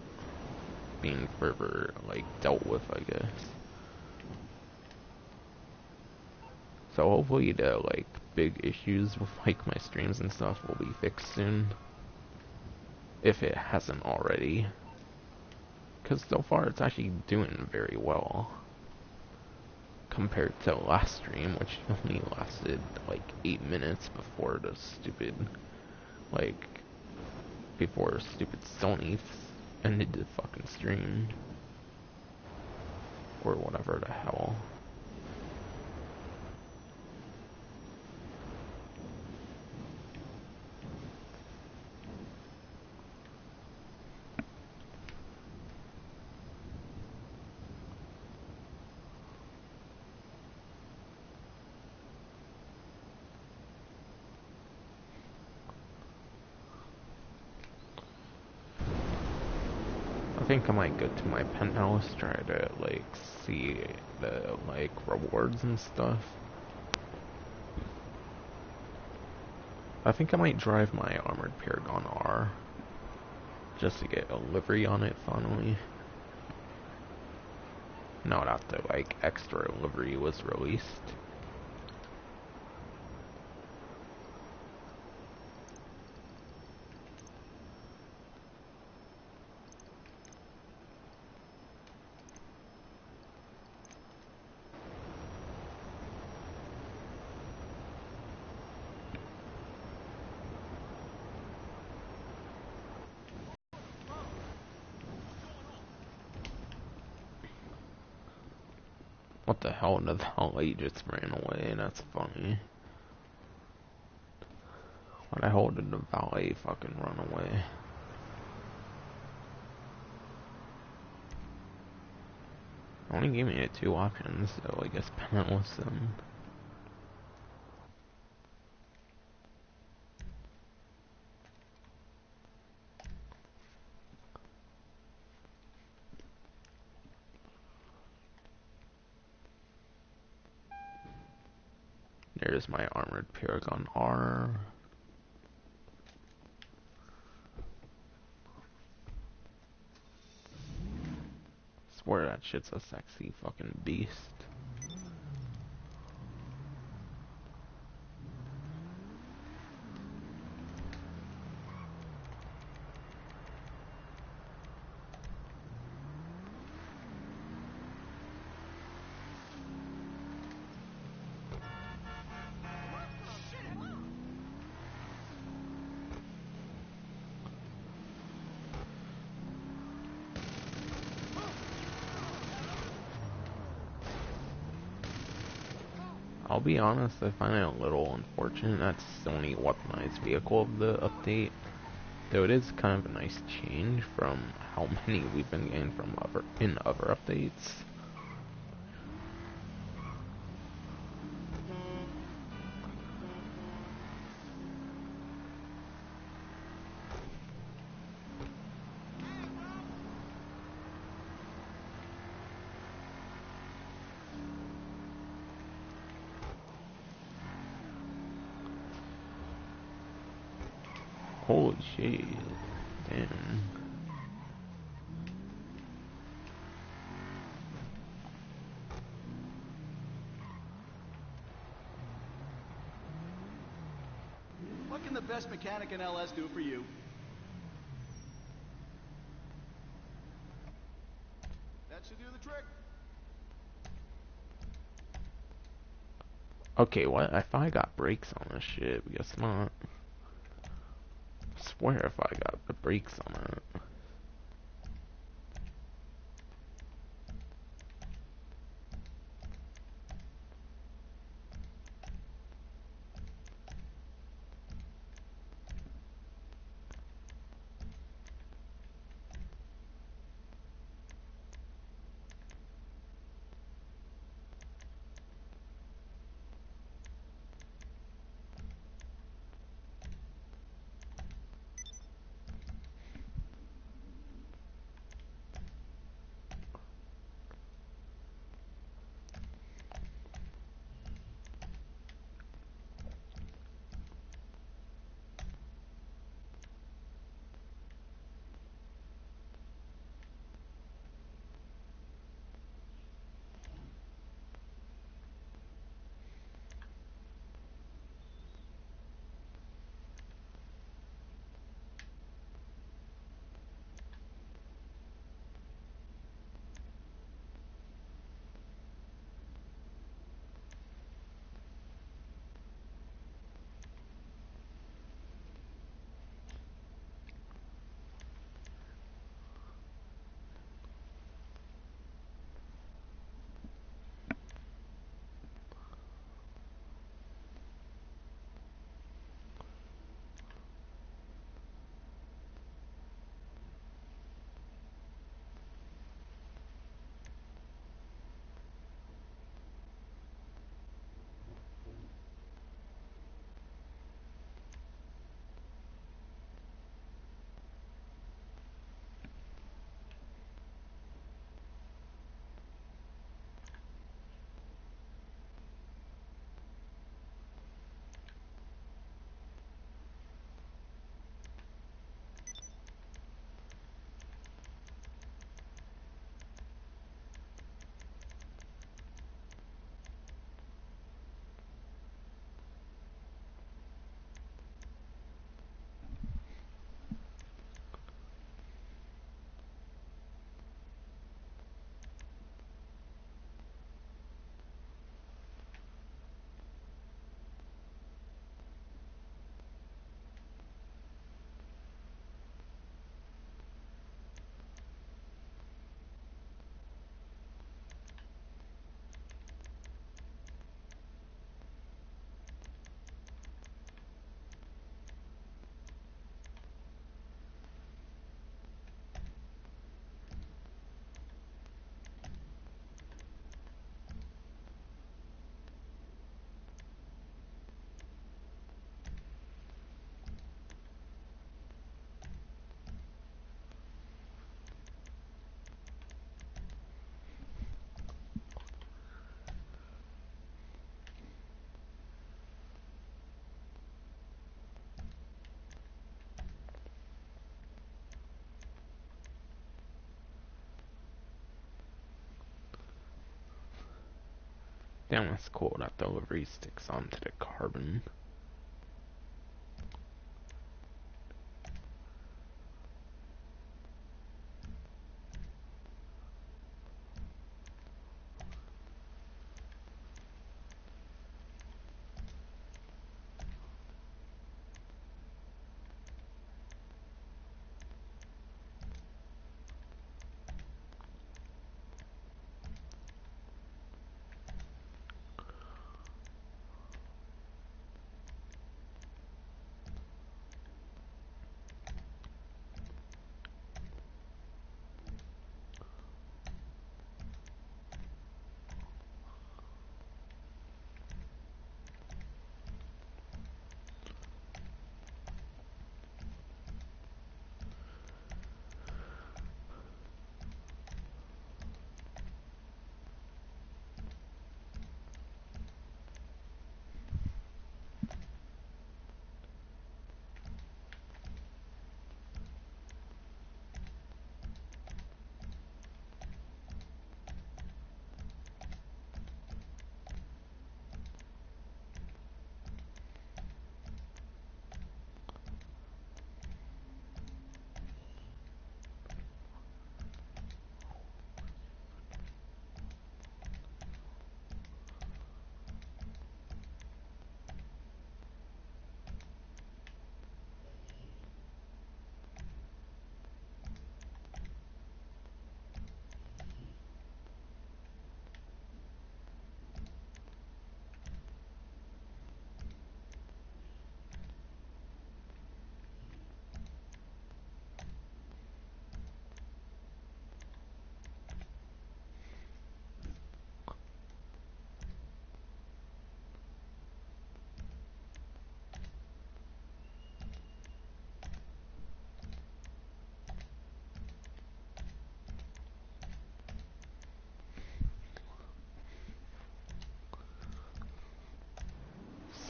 being further, like, dealt with, I guess. So hopefully the, like, big issues with, like, my streams and stuff will be fixed soon. If it hasn't already. Because so far it's actually doing very well. Compared to last stream, which only lasted, like, 8 minutes before the stupid, like, before stupid Sony ended the fucking stream. Or whatever the hell. I think I might go to my penthouse, try to, like, see the, like, rewards and stuff. I think I might drive my armored Paragon R, just to get a livery on it finally. Now that the, like, extra livery was released. What the hell, the valet just ran away, that's funny. Why the hell did the valet fucking run away? Only gave me 2 options, so I guess penalist them. There's my armored Paragon R. Swear that shit's a sexy fucking beast. I'll be honest, I find it a little unfortunate that's the only weaponized vehicle of the update. Though it is kind of a nice change from how many we've been getting from other updates. Holy shit. Damn. What can the best mechanic in LS do for you? That should do the trick. Okay, what? I thought I got brakes on this shit, but guess not. I swear if I got the brakes on it. Damn, that's cool. That delivery sticks onto the carbon.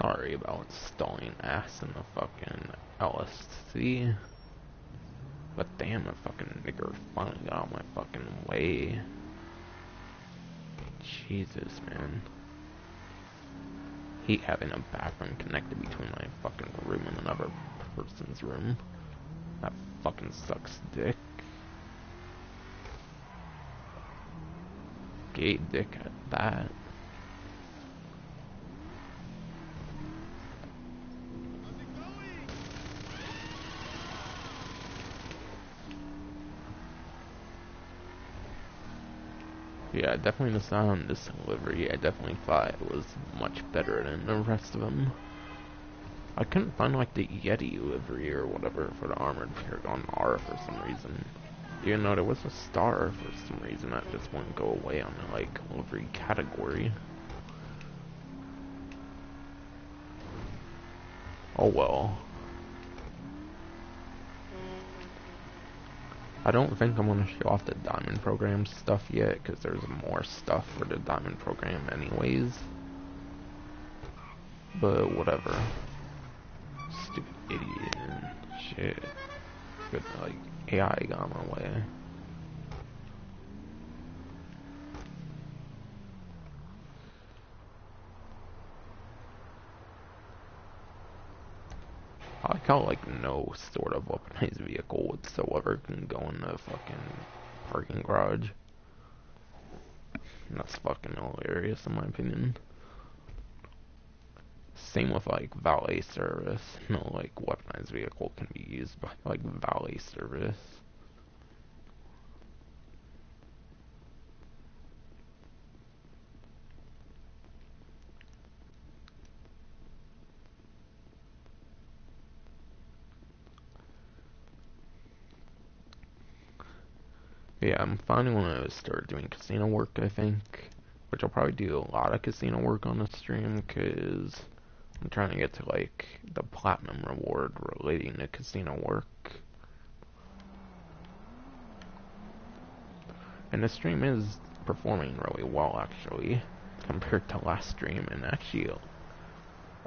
Sorry about stalling ass in the fucking LSC. But damn, the fucking nigger finally got out of my fucking way. Jesus, man. Hate having a bathroom connected between my fucking room and another person's room. That fucking sucks dick. Gay dick at that. Yeah, definitely the sound on this delivery, I definitely thought it was much better than the rest of them. I couldn't find like the Yeti livery or whatever for the armored Paragon R for some reason. Even though there was a star for some reason that just wouldn't go away on the like livery category. Oh well. I don't think I'm gonna show off the Diamond Program stuff yet, because there's more stuff for the Diamond Program anyways. But whatever. Stupid idiot and shit. Good, like, AI got in my way. I like how, like, no sort of weaponized vehicle whatsoever can go in the fucking parking garage. And that's fucking hilarious in my opinion. Same with, like, valet service. No, like, weaponized vehicle can be used by, like, valet service. Yeah, I'm finally gonna start doing casino work, I think. Which I'll probably do a lot of casino work on the stream, because I'm trying to get to, like, the platinum reward relating to casino work. And the stream is performing really well, actually, compared to last stream, and actually,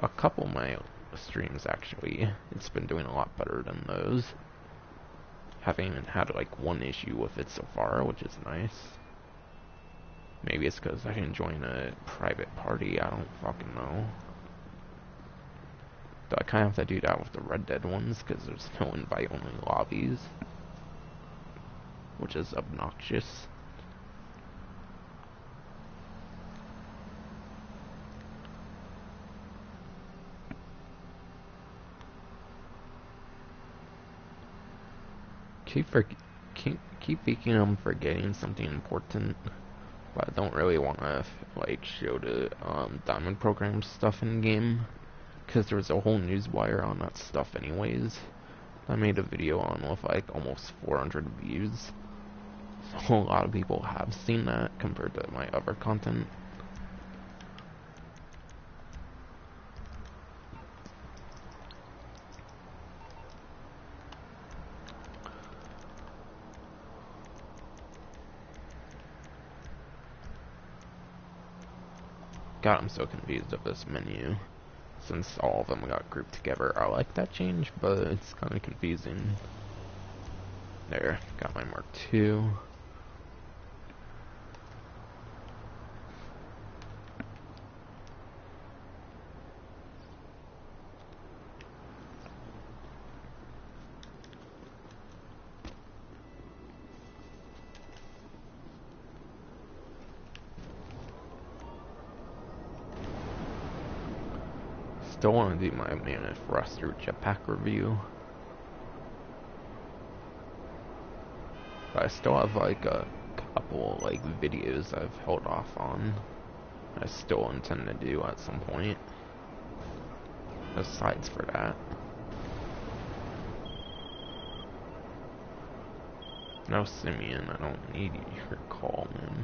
a couple of my streams, actually, it's been doing a lot better than those. Haven't even had, like, one issue with it so far, which is nice. Maybe it's because I can join a private party, I don't fucking know. Though I kind of have to do that with the Red Dead ones, because there's no invite-only lobbies. Which is obnoxious. Keep thinking I'm forgetting something important. But I don't really want to, like, show the Diamond Program stuff in game, because there's a whole news wire on that stuff anyways. I made a video on with like almost 400 views, so a lot of people have seen that compared to my other content. God, I'm so confused of this menu. Since all of them got grouped together, I like that change, but it's kind of confusing. There, got my Mark II. Still want to do my Mammoth Thruster jetpack review. But I still have like a couple like videos I've held off on. I still intend to do at some point. Besides for that. No, Simeon, I don't need your call, man.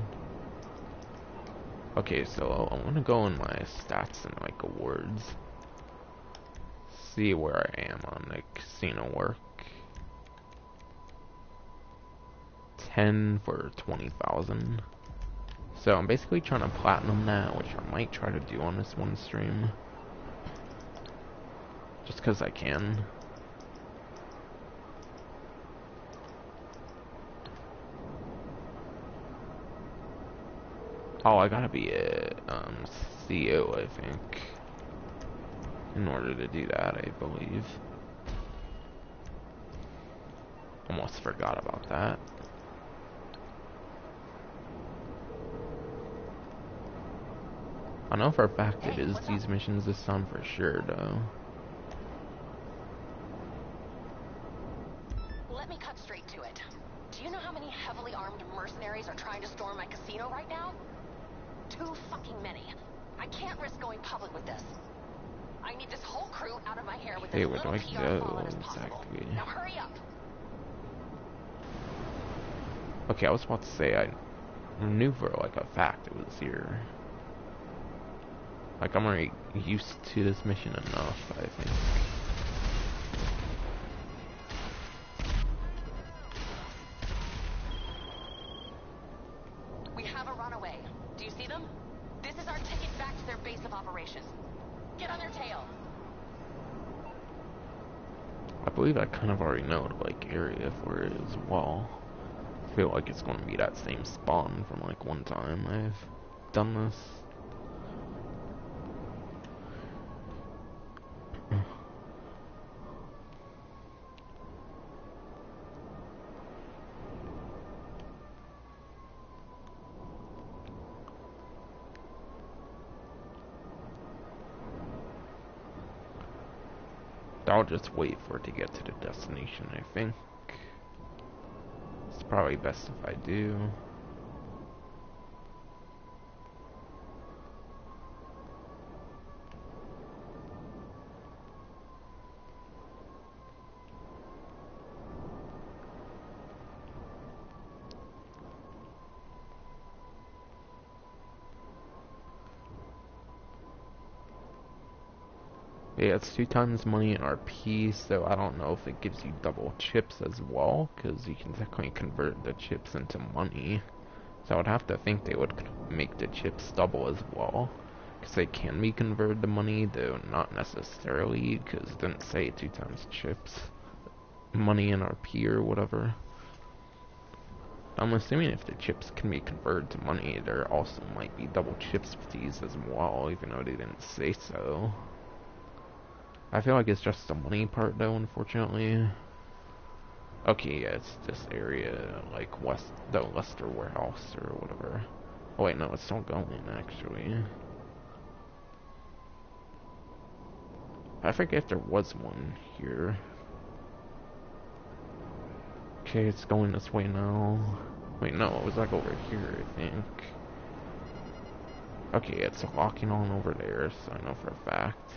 Okay, so I want to go in my stats and like awards. See where I am on the casino work. 10 for 20,000. So I'm basically trying to platinum that, which I might try to do on this one stream. Just 'cause I can. Oh, I gotta be a CEO, I think, in order to do that, I believe. Almost forgot about that. I know for a fact it is these missions this time for sure, though. Let me cut straight to it. Do you know how many heavily armed mercenaries are trying to storm my casino right now? Too fucking many. I can't risk going public with this. I need this whole crew out of my hair with Hey, as where do little I PR go fallout as possible. exactly? Now hurry up. Okay, I was about to say I knew for like a fact it was here. Like, I'm already used to this mission enough, I think. We have a runaway. Do you see them? This is our ticket back to their base of operations. Get on their tail. I believe I kind of already know the like area for it as well. I feel like it's going to be that same spawn from like one time I've done this. I'll just wait for it to get to the destination, I think. It's probably best if I do. Yeah, it's 2 times money in RP, so I don't know if it gives you double chips as well, because you can technically convert the chips into money. So I would have to think they would make the chips double as well, because they can be converted to money, though not necessarily, because it didn't say 2 times chips. Money in RP or whatever. I'm assuming if the chips can be converted to money, there also might be double chips fees as well, even though they didn't say so. I feel like it's just the money part though, unfortunately. Okay, yeah, it's this area, like the Lester warehouse or whatever. Oh wait, no, it's still going actually. I forget if there was one here. Okay, it's going this way now. Wait, no, it was like over here, I think. Okay, it's locking on over there, so I know for a fact.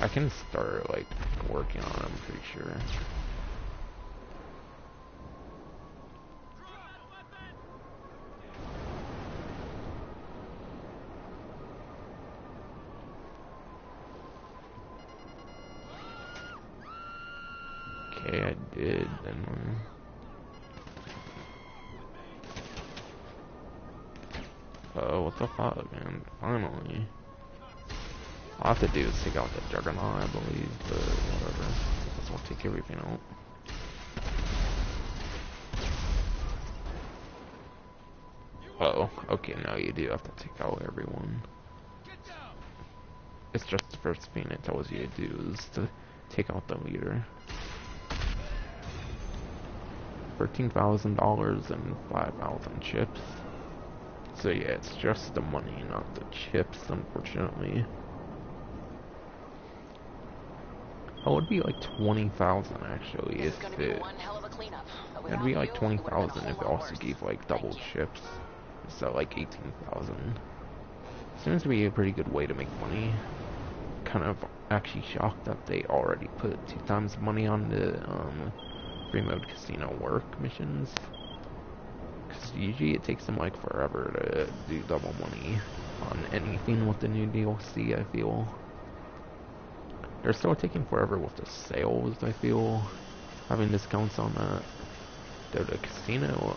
I can start, like, working on it, I'm pretty sure. Okay, I did, then. Oh, what the fuck, man? Finally. All I have to do is take out the Juggernaut, I believe, but whatever. Guess I'll take everything out. Oh, okay, now you do have to take out everyone. It's just the first thing it tells you to do is to take out the leader. $13,000 and 5,000 chips. So yeah, it's just the money, not the chips, unfortunately. Oh, it'd be like 20,000 actually if it. It'd be like 20,000 if it also gave like double chips. So like 18,000. Seems to be a pretty good way to make money. Kind of actually shocked that they already put 2 times money on the free mode casino work missions. Because usually it takes them like forever to do double money on anything with the new DLC, I feel. They're still taking forever with the sales, I feel. Having discounts on that. Though the casino,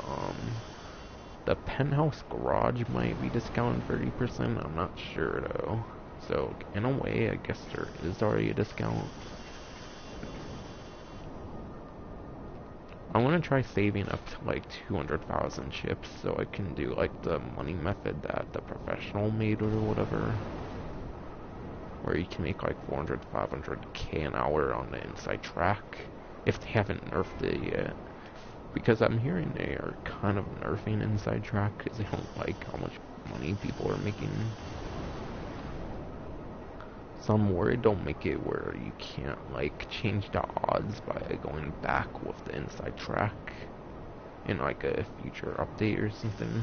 the penthouse garage might be discounted 30%, I'm not sure though. So, in a way, I guess there is already a discount. I'm gonna try saving up to like 200,000 chips so I can do like the money method that the professional made or whatever. Where you can make like 400, 500k an hour on the inside track. If they haven't nerfed it yet. Because I'm hearing they are kind of nerfing inside track because they don't like how much money people are making. So I'm worried don't make it where you can't like change the odds by going back with the inside track in like a future update or something.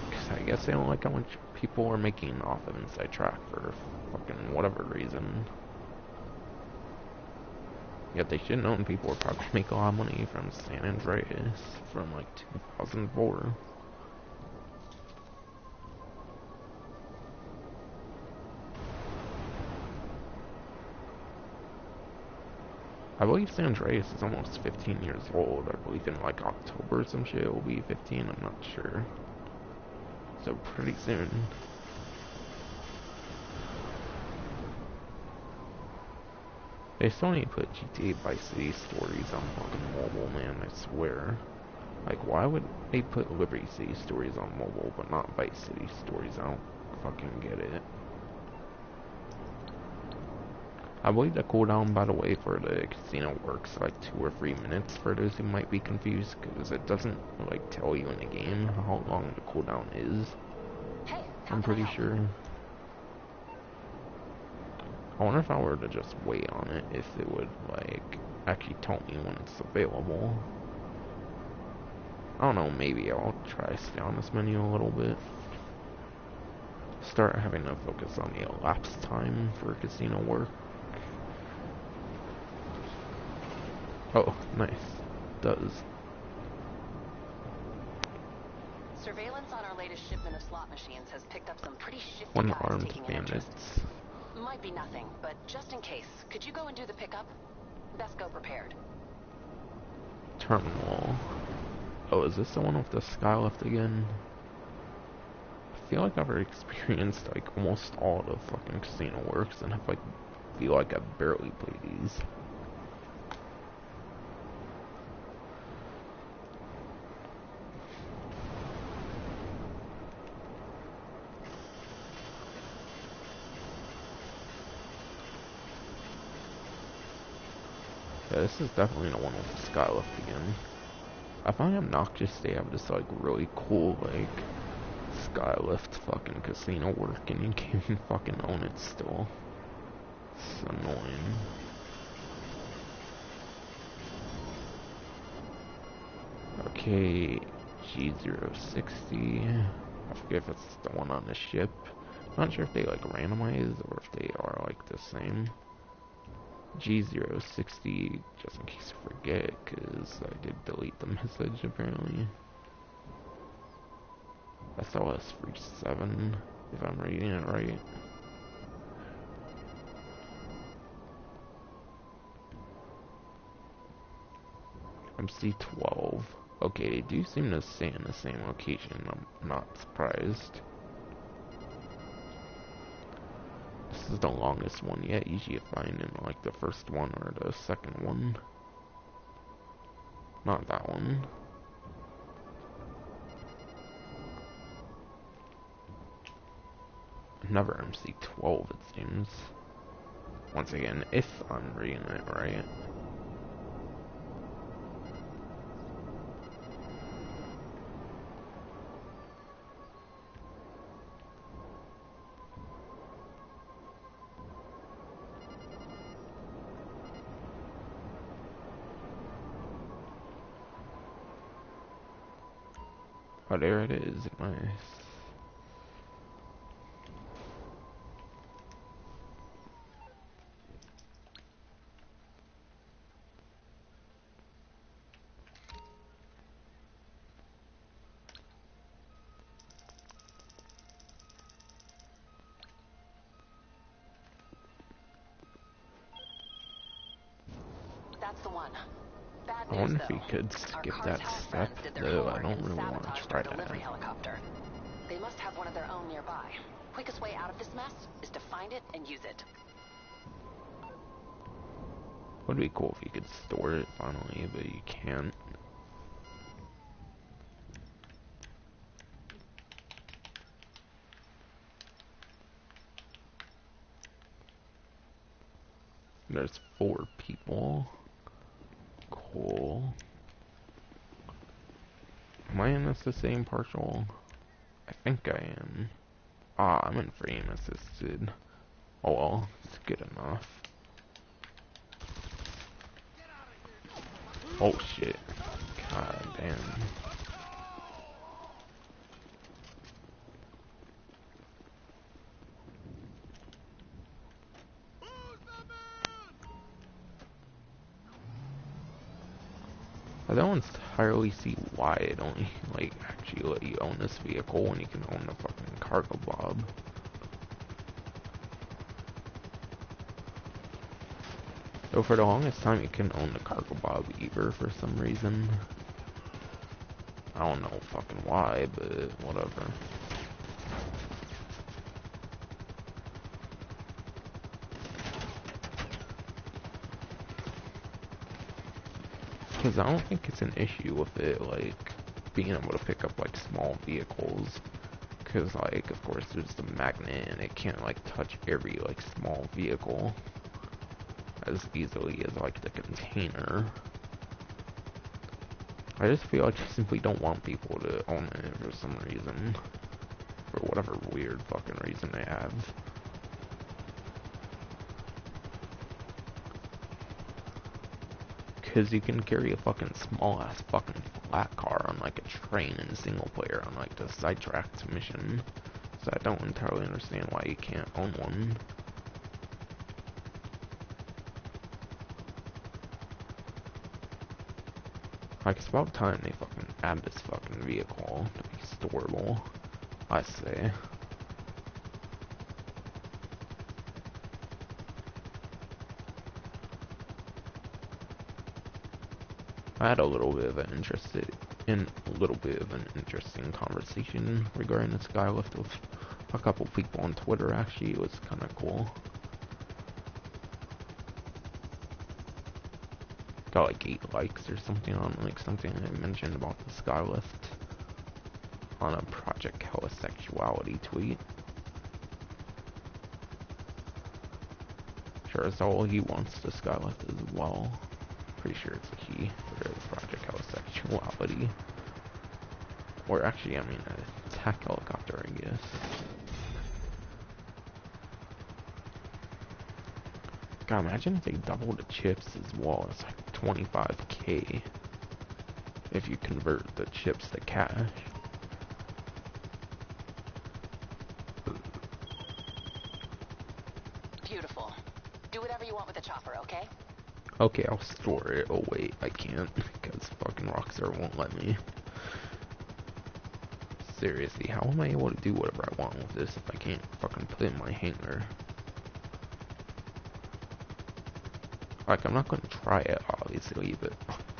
Because I guess they don't like how much people are making off of inside track for fucking whatever reason. Yet they should know people are probably make a lot of money from San Andreas from like 2004. I believe San Andreas is almost 15 years old. I believe in like October or some shit it will be 15, I'm not sure. So pretty soon. They still need to put GTA Vice City stories on fucking mobile, man, I swear. Like, why would they put Liberty City stories on mobile, but not Vice City stories? I don't fucking get it. I believe the cooldown, by the way, for the casino works like 2 or 3 minutes for those who might be confused, because it doesn't, like, tell you in the game how long the cooldown is. Hey, I'm pretty sure. I wonder if I were to just wait on it, if it would, like, actually tell me when it's available. I don't know, maybe I'll try to stay on this menu a little bit. Start having to focus on the elapsed time for casino work. Oh, nice. Does. Surveillance on our latest shipment of slot machines has picked up some pretty shifty One guys armed taking an interest. bandits. Might be nothing, but just in case, could you go and do the pickup? Best go prepared. Terminal. Oh, is this the one with the skylift again? I feel like I've already experienced like almost all the fucking casino works, and I feel like I barely played these. Yeah, this is definitely the one with the skylift again. I find it obnoxious they have this like really cool like skylift fucking casino work and you can't even fucking own it still. It's annoying. Okay, G060. I forget if it's the one on the ship. Not sure if they like randomize or if they are like the same. G060, just in case I forget, because I did delete the message apparently. SLS37, if I'm reading it right. MC12. Okay, they do seem to stay in the same location, I'm not surprised. This is the longest one yet, usually you find in like the first one or the second one. Not that one. Never MC12 it seems. Once again, if I'm reading it right. Oh, there it is. Nice. That's the one. Bad I news, wonder if though. you could Our skip that cartel step, friends did their though. I homework don't and really want to sabotaged try our delivery that. helicopter. They must have one of their own nearby. Quickest way out of this mess is to find it and use it. Would be cool if you could store it finally, but you can't. There's 4 people. Cool. Am I in this the same partial? I think I am. Ah, I'm in frame assisted. Oh well, it's good enough. Oh shit. God damn. I don't entirely see why it only, like, actually let you own this vehicle when you can own the fucking cargo bob. So for the longest time you couldn't own the cargo bob either for some reason. I don't know fucking why, but whatever. Because I don't think it's an issue with it, like, being able to pick up, like, small vehicles. Because, like, of course there's the magnet and it can't, like, touch every, like, small vehicle as easily as, like, the container. I just feel like I simply don't want people to own it for some reason. For whatever weird fucking reason they have. Because you can carry a fucking small ass fucking flat car on like a train in single player on like the sidetracked mission. So I don't entirely understand why you can't own one. Like, it's about time they fucking add this fucking vehicle to be storable, I say. I had a little bit of an interesting conversation regarding this Skylift with a couple people on Twitter. Actually, it was kind of cool. Got like 8 likes or something on like something I mentioned about the Skylift on a Project Helisexuality tweet. Sure as all he wants the Skylift as well. Pretty sure it's a he for Project Helisexuality. Or actually, I mean, an attack helicopter, I guess. God, imagine if they double the chips as well. It's like 25k if you convert the chips to cash. Beautiful. Do whatever you want with the chopper, okay? Okay, I'll store it. Oh wait, I can't because fucking Rockstar won't let me. Seriously, how am I able to do whatever I want with this if I can't fucking put it in my hangar? Like, I'm not gonna try it, obviously, but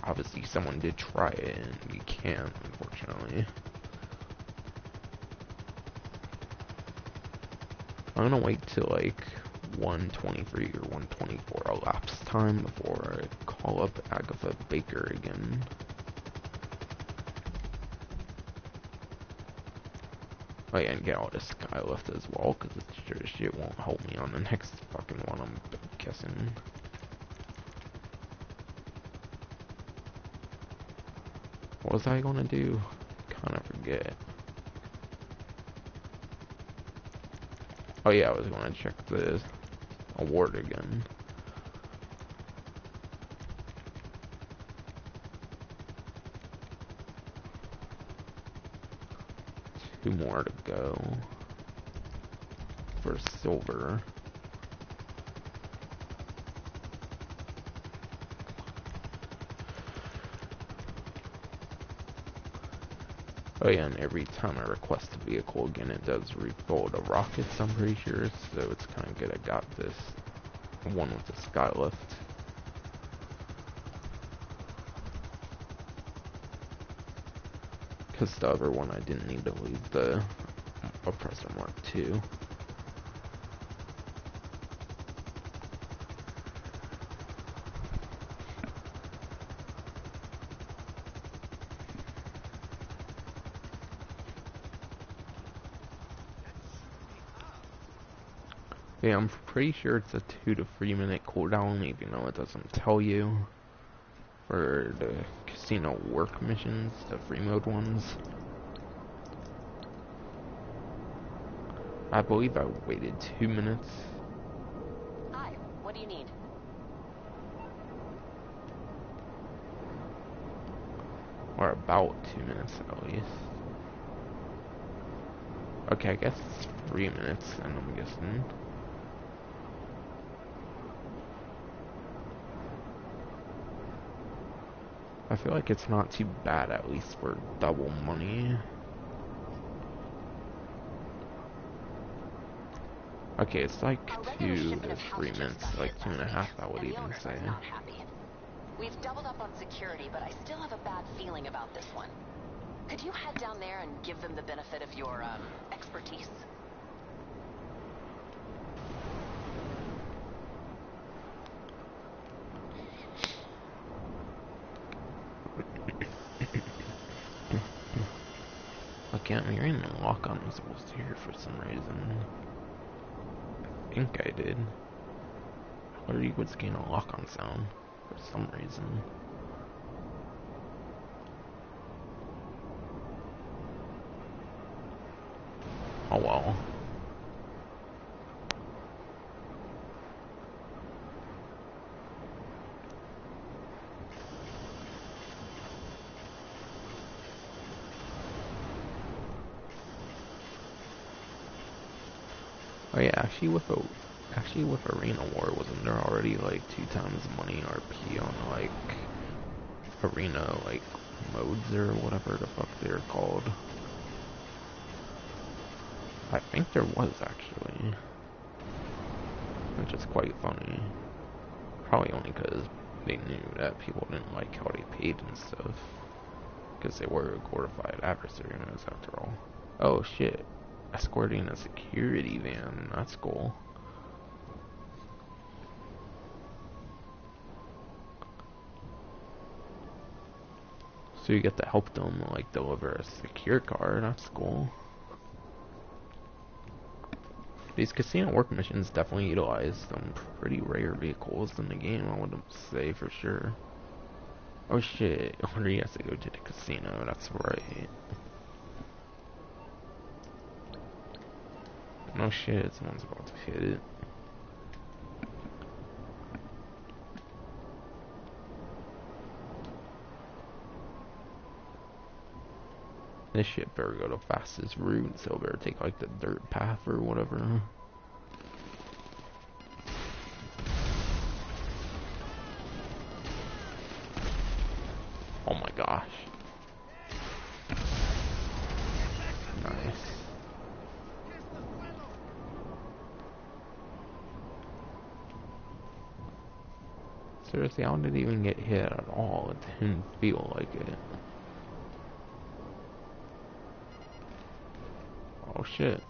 obviously someone did try it, and you can't, unfortunately. I'm gonna wait till, like, 123 or 124 elapsed time before I call up Agatha Baker again. Oh yeah, and get all this Skylift as well, because it sure as shit won't help me on the next fucking one, I'm guessing. What was I gonna do? Kinda forget. Oh yeah, I was gonna check the award again. Two more to go for silver. Oh yeah, and every time I request a vehicle again, it does refill the rockets, I'm pretty sure, so it's kind of good I got this one with the Skylift. Because the other one I didn't need to leave the Oppressor Mark II. Yeah, I'm pretty sure it's a 2 to 3 minute cooldown, even though it doesn't tell you. For the casino work missions, the free mode ones. I believe I waited 2 minutes. Hi, what do you need? Or about 2 minutes at least. Okay, I guess it's 3 minutes, and I'm guessing. I feel like it's not too bad, at least for double money. Okay, it's like 2 to 3 minutes, like 2.5, I would even say. We've doubled up on security, but I still have a bad feeling about this one. Could you head down there and give them the benefit of your, expertise? Okay, I'm hearing the lock-on was supposed to hear for some reason. I think I did. Or you would scan a lock-on sound for some reason. Oh well. Oh yeah, actually with Arena War, wasn't there already like 2 times money RP on like arena like modes or whatever the fuck they're called? I think there was actually, which is quite funny. Probably only because they knew that people didn't like how they paid and stuff, because they were glorified adversary modes after all. Oh shit. Escorting a security van, that's cool. So you get to help them like deliver a secure car, that's cool. These casino work missions definitely utilize some pretty rare vehicles in the game, I would say for sure. Oh shit, Hunter has to go to the casino, that's right. No shit, someone's about to hit it. This shit better go the fastest route, so better take like the dirt path or whatever. Oh my gosh. Nice. Seriously, I didn't even get hit at all. It didn't feel like it. Oh shit.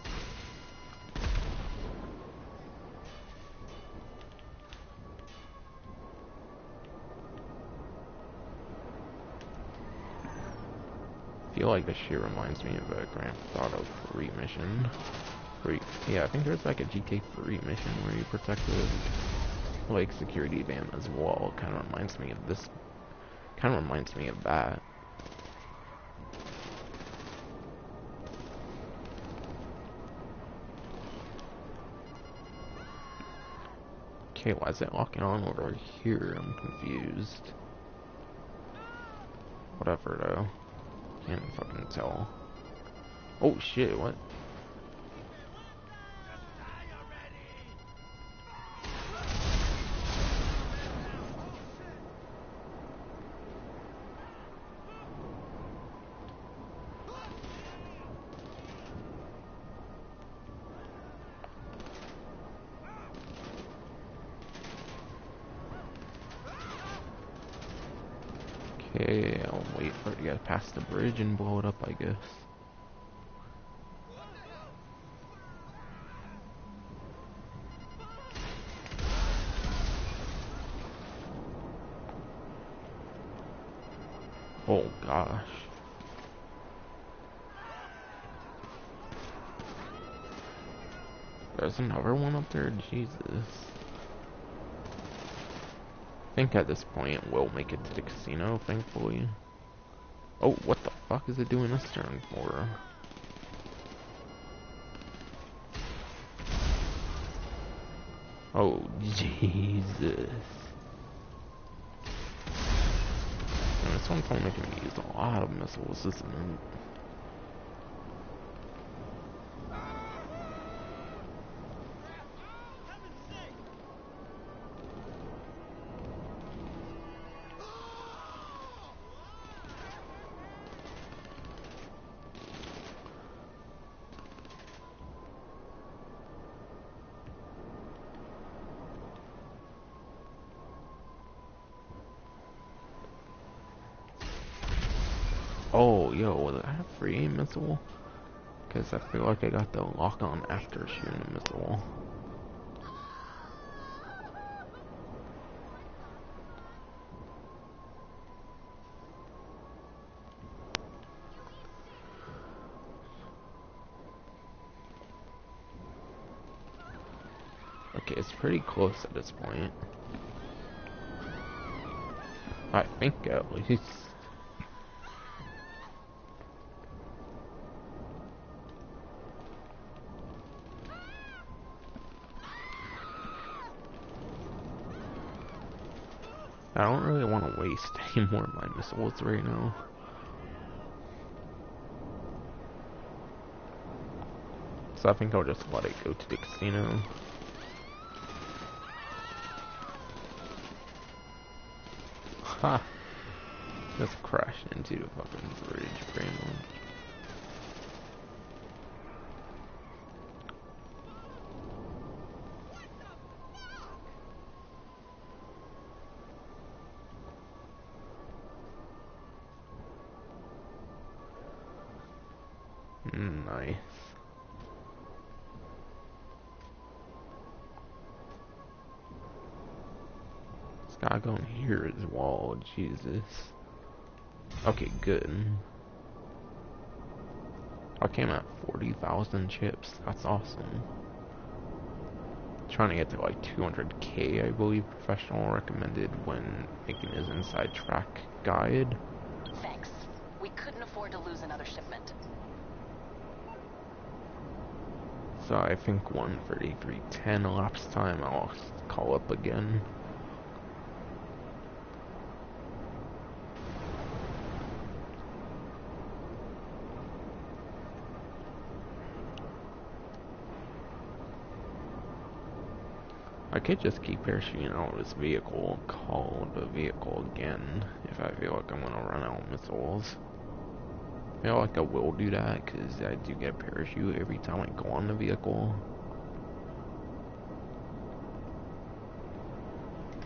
I feel like this shit reminds me of a Grand Theft Auto 3 mission. Yeah, I think there's like a GTA 3 mission where you protect the like security van as well. Kind of reminds me of this. Kind of reminds me of that. Okay, why is it locking on over here? I'm confused. Whatever though. Can't fucking tell. Oh shit, what? Okay, I'll wait for it to get past the bridge and blow it up, I guess. Oh gosh. There's another one up there? Jesus. I think at this point we'll make it to the casino, thankfully. Oh, what the fuck is it doing this turn for? Oh, Jesus. And this one's only making me use a lot of missiles, isn't it? Oh, yo, was that a free aim missile? Because I feel like I got the lock on after shooting a missile. Okay, it's pretty close at this point. I think at least. I don't really want to waste any more of my missiles right now. So I think I'll just let it go to the casino. Ha! Just crashed into the fucking bridge pretty much. Nice. It's gotta go in here as well, Jesus. Okay, good. I came at 40,000 chips. That's awesome. Trying to get to like 200k, I believe Professional recommended when making his inside track guide. Thanks. We couldn't afford to lose another shipment. So I think 1:33:10 elapsed time. I'll call up again. I could just keep parachuting out of this vehicle and call the vehicle again if I feel like I'm gonna run out of missiles. I feel like I will do that because I do get a parachute every time I go on the vehicle.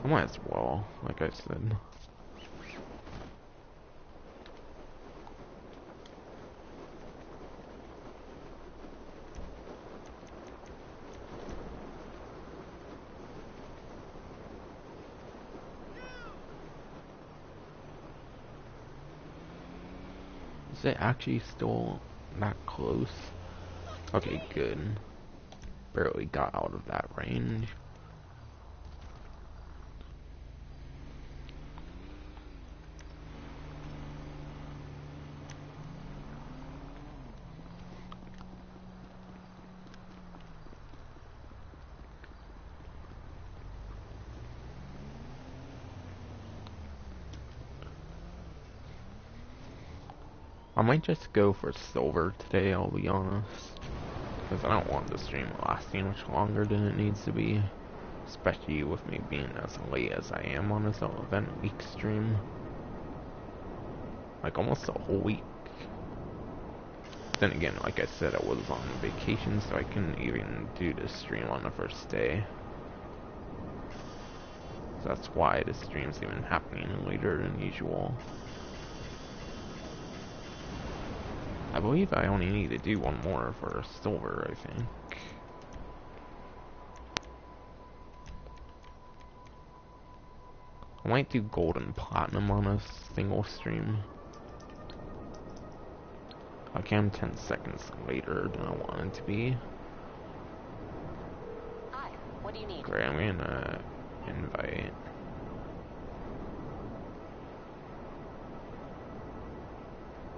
I might as well, like I said. Is it actually still that close? Okay, good. Barely got out of that range. I might just go for silver today, I'll be honest. Because I don't want the stream lasting much longer than it needs to be. Especially with me being as late as I am on this event week stream. Like almost a whole week. Then again, like I said, I was on vacation, so I couldn't even do the stream on the first day. So that's why the stream's even happening later than usual. I believe I only need to do one more for silver, I think. I might do gold and platinum on a single stream. Okay, I'm 10 seconds later than I wanted to be. Hi, what do you need? Great, I'm gonna invite.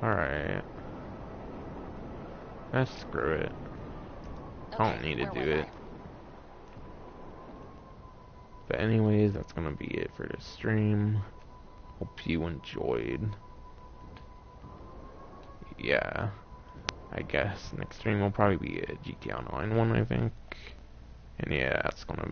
Alright. Screw it. I don't need to do it. But anyways, that's gonna be it for this stream. Hope you enjoyed. Yeah. I guess next stream will probably be a GTA Online one, I think. And yeah, that's gonna